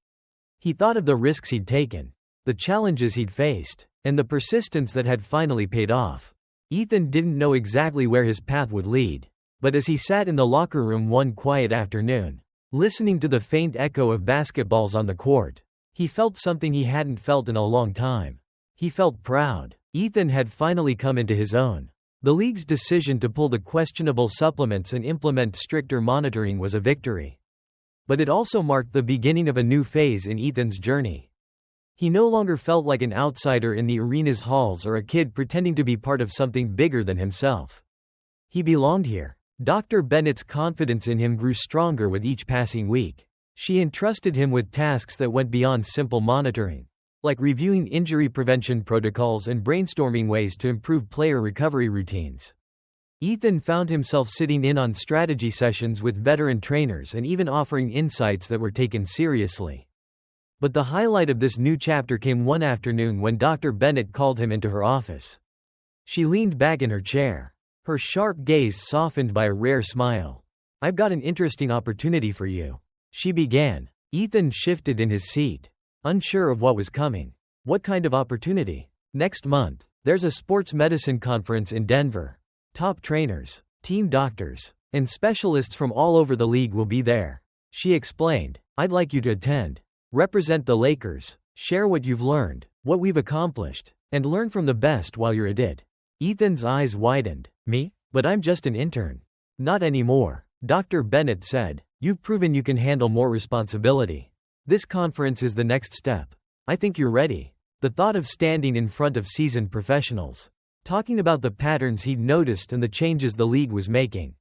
He thought of the risks he'd taken, the challenges he'd faced, and the persistence that had finally paid off. Ethan didn't know exactly where his path would lead, but as he sat in the locker room one quiet afternoon, listening to the faint echo of basketballs on the court, he felt something he hadn't felt in a long time. He felt proud. Ethan had finally come into his own. The league's decision to pull the questionable supplements and implement stricter monitoring was a victory. But it also marked the beginning of a new phase in Ethan's journey. He no longer felt like an outsider in the arena's halls or a kid pretending to be part of something bigger than himself. He belonged here. Dr. Bennett's confidence in him grew stronger with each passing week. She entrusted him with tasks that went beyond simple monitoring, like reviewing injury prevention protocols and brainstorming ways to improve player recovery routines. Ethan found himself sitting in on strategy sessions with veteran trainers and even offering insights that were taken seriously. But the highlight of this new chapter came one afternoon when Dr. Bennett called him into her office. She leaned back in her chair, her sharp gaze softened by a rare smile. "I've got an interesting opportunity for you," she began. Ethan shifted in his seat, unsure of what was coming. "What kind of opportunity?" "Next month, there's a sports medicine conference in Denver. Top trainers, team doctors, and specialists from all over the league will be there," she explained. "I'd like you to attend. Represent the Lakers, share what you've learned, what we've accomplished, and learn from the best while you're at it." Ethan's eyes widened. "Me? But I'm just an intern. Not anymore, Dr. Bennett said. You've proven you can handle more responsibility. This conference is the next step. I think you're ready. The thought of standing in front of seasoned professionals, talking about the patterns he'd noticed and the changes the league was making,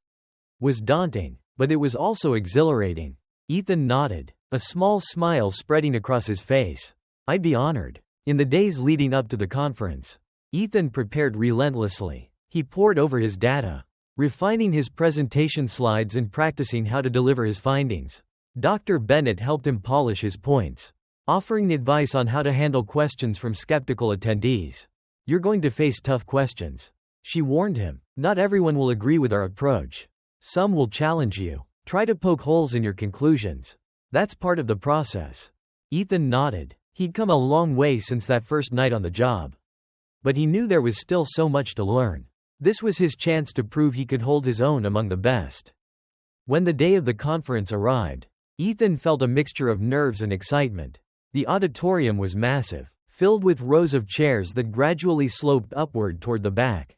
was daunting, but it was also exhilarating. Ethan nodded, a small smile spreading across his face. I'd be honored. In the days leading up to the conference, Ethan prepared relentlessly. He pored over his data, refining his presentation slides and practicing how to deliver his findings. Dr. Bennett helped him polish his points, offering advice on how to handle questions from skeptical attendees. You're going to face tough questions, she warned him. Not everyone will agree with our approach. Some will challenge you, try to poke holes in your conclusions. That's part of the process. Ethan nodded. He'd come a long way since that first night on the job. But he knew there was still so much to learn. This was his chance to prove he could hold his own among the best. When the day of the conference arrived, Ethan felt a mixture of nerves and excitement. The auditorium was massive, filled with rows of chairs that gradually sloped upward toward the back.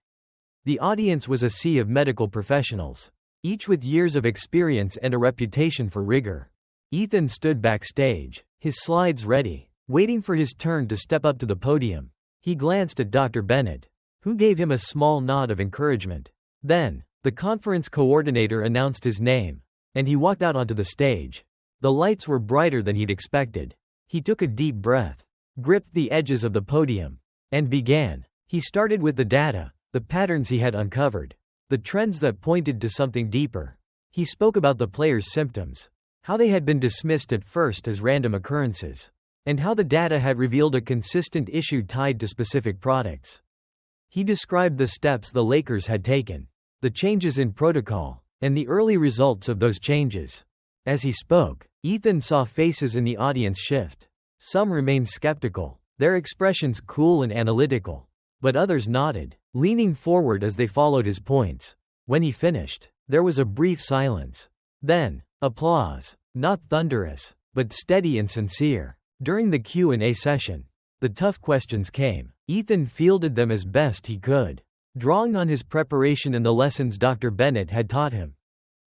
The audience was a sea of medical professionals, each with years of experience and a reputation for rigor. Ethan stood backstage, his slides ready, waiting for his turn to step up to the podium. He glanced at Dr. Bennett, who gave him a small nod of encouragement. Then, the conference coordinator announced his name, and he walked out onto the stage. The lights were brighter than he'd expected. He took a deep breath, gripped the edges of the podium, and began. He started with the data, the patterns he had uncovered, the trends that pointed to something deeper. He spoke about the players' symptoms, how they had been dismissed at first as random occurrences, and how the data had revealed a consistent issue tied to specific products. He described the steps the Lakers had taken, the changes in protocol, and the early results of those changes. As he spoke, Ethan saw faces in the audience shift. Some remained skeptical, their expressions cool and analytical, but others nodded, leaning forward as they followed his points. When he finished, there was a brief silence. Then, applause, not thunderous, but steady and sincere. During the Q&A session, the tough questions came. Ethan fielded them as best he could, drawing on his preparation and the lessons Dr. Bennett had taught him.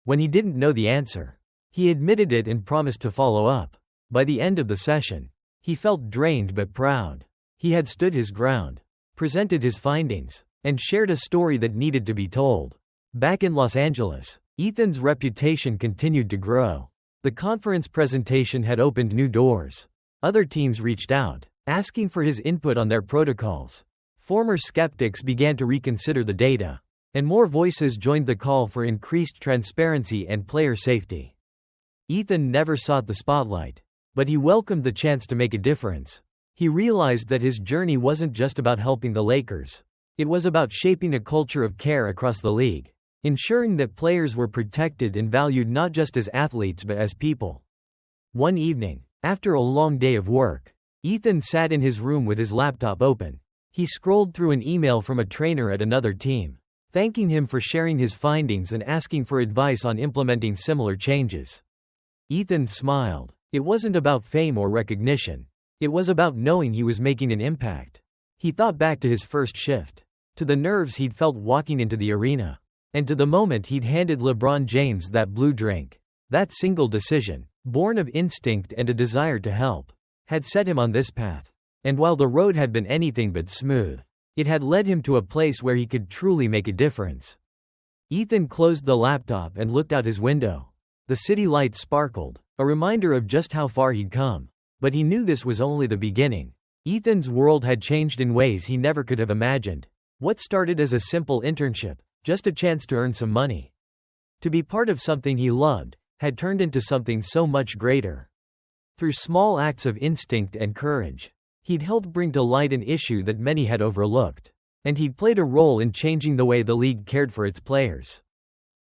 When he didn't know the answer, he admitted it and promised to follow up. By the end of the session, he felt drained but proud. He had stood his ground, presented his findings, and shared a story that needed to be told. Back in Los Angeles, Ethan's reputation continued to grow. The conference presentation had opened new doors. Other teams reached out, asking for his input on their protocols. Former skeptics began to reconsider the data, and more voices joined the call for increased transparency and player safety. Ethan never sought the spotlight, but he welcomed the chance to make a difference. He realized that his journey wasn't just about helping the Lakers. It was about shaping a culture of care across the league, ensuring that players were protected and valued not just as athletes but as people. One evening, after a long day of work, Ethan sat in his room with his laptop open. He scrolled through an email from a trainer at another team, thanking him for sharing his findings and asking for advice on implementing similar changes. Ethan smiled. It wasn't about fame or recognition. It was about knowing he was making an impact. He thought back to his first shift, to the nerves he'd felt walking into the arena, and to the moment he'd handed LeBron James that blue drink. That single decision, born of instinct and a desire to help, had set him on this path. And while the road had been anything but smooth, it had led him to a place where he could truly make a difference. Ethan closed the laptop and looked out his window. The city lights sparkled, a reminder of just how far he'd come. But he knew this was only the beginning. Ethan's world had changed in ways he never could have imagined. What started as a simple internship, just a chance to earn some money, to be part of something he loved, had turned into something so much greater. Through small acts of instinct and courage, he'd helped bring to light an issue that many had overlooked, and he'd played a role in changing the way the league cared for its players.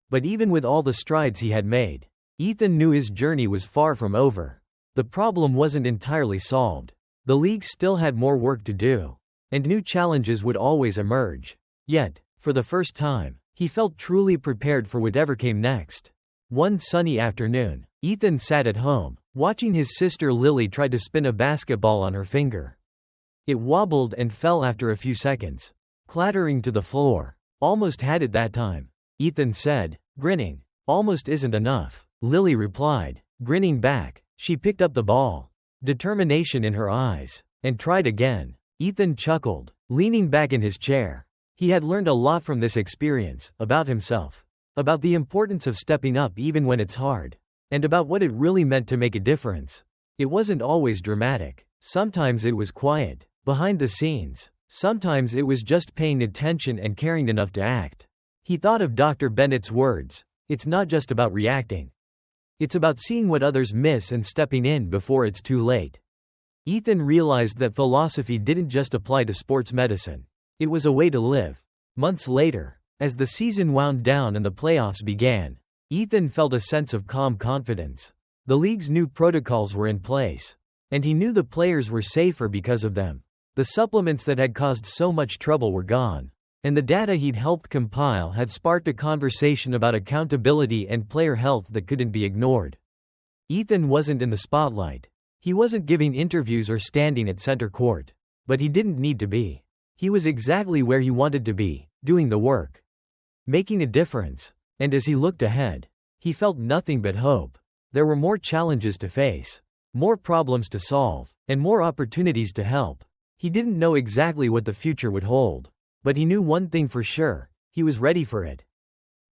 But even with all the strides he had made, Ethan knew his journey was far from over. The problem wasn't entirely solved. The league still had more work to do, and new challenges would always emerge. Yet, for the first time, he felt truly prepared for whatever came next. One sunny afternoon, Ethan sat at home, watching his sister Lily try to spin a basketball on her finger. It wobbled and fell after a few seconds, clattering to the floor. Almost had it that time, Ethan said, grinning. Almost isn't enough, Lily replied, grinning back. She picked up the ball, determination in her eyes, and tried again. Ethan chuckled, leaning back in his chair. He had learned a lot from this experience, about himself, about the importance of stepping up even when it's hard, and about what it really meant to make a difference. It wasn't always dramatic. Sometimes it was quiet, behind the scenes. Sometimes it was just paying attention and caring enough to act. He thought of Dr. Bennett's words, "It's not just about reacting. It's about seeing what others miss and stepping in before it's too late." Ethan realized that philosophy didn't just apply to sports medicine. It was a way to live. Months later, as the season wound down and the playoffs began, Ethan felt a sense of calm confidence. The league's new protocols were in place, and he knew the players were safer because of them. The supplements that had caused so much trouble were gone, and the data he'd helped compile had sparked a conversation about accountability and player health that couldn't be ignored. Ethan wasn't in the spotlight. He wasn't giving interviews or standing at center court. But he didn't need to be. He was exactly where he wanted to be, doing the work, making a difference. And as he looked ahead, he felt nothing but hope. There were more challenges to face, more problems to solve, and more opportunities to help. He didn't know exactly what the future would hold, but he knew one thing for sure: he was ready for it.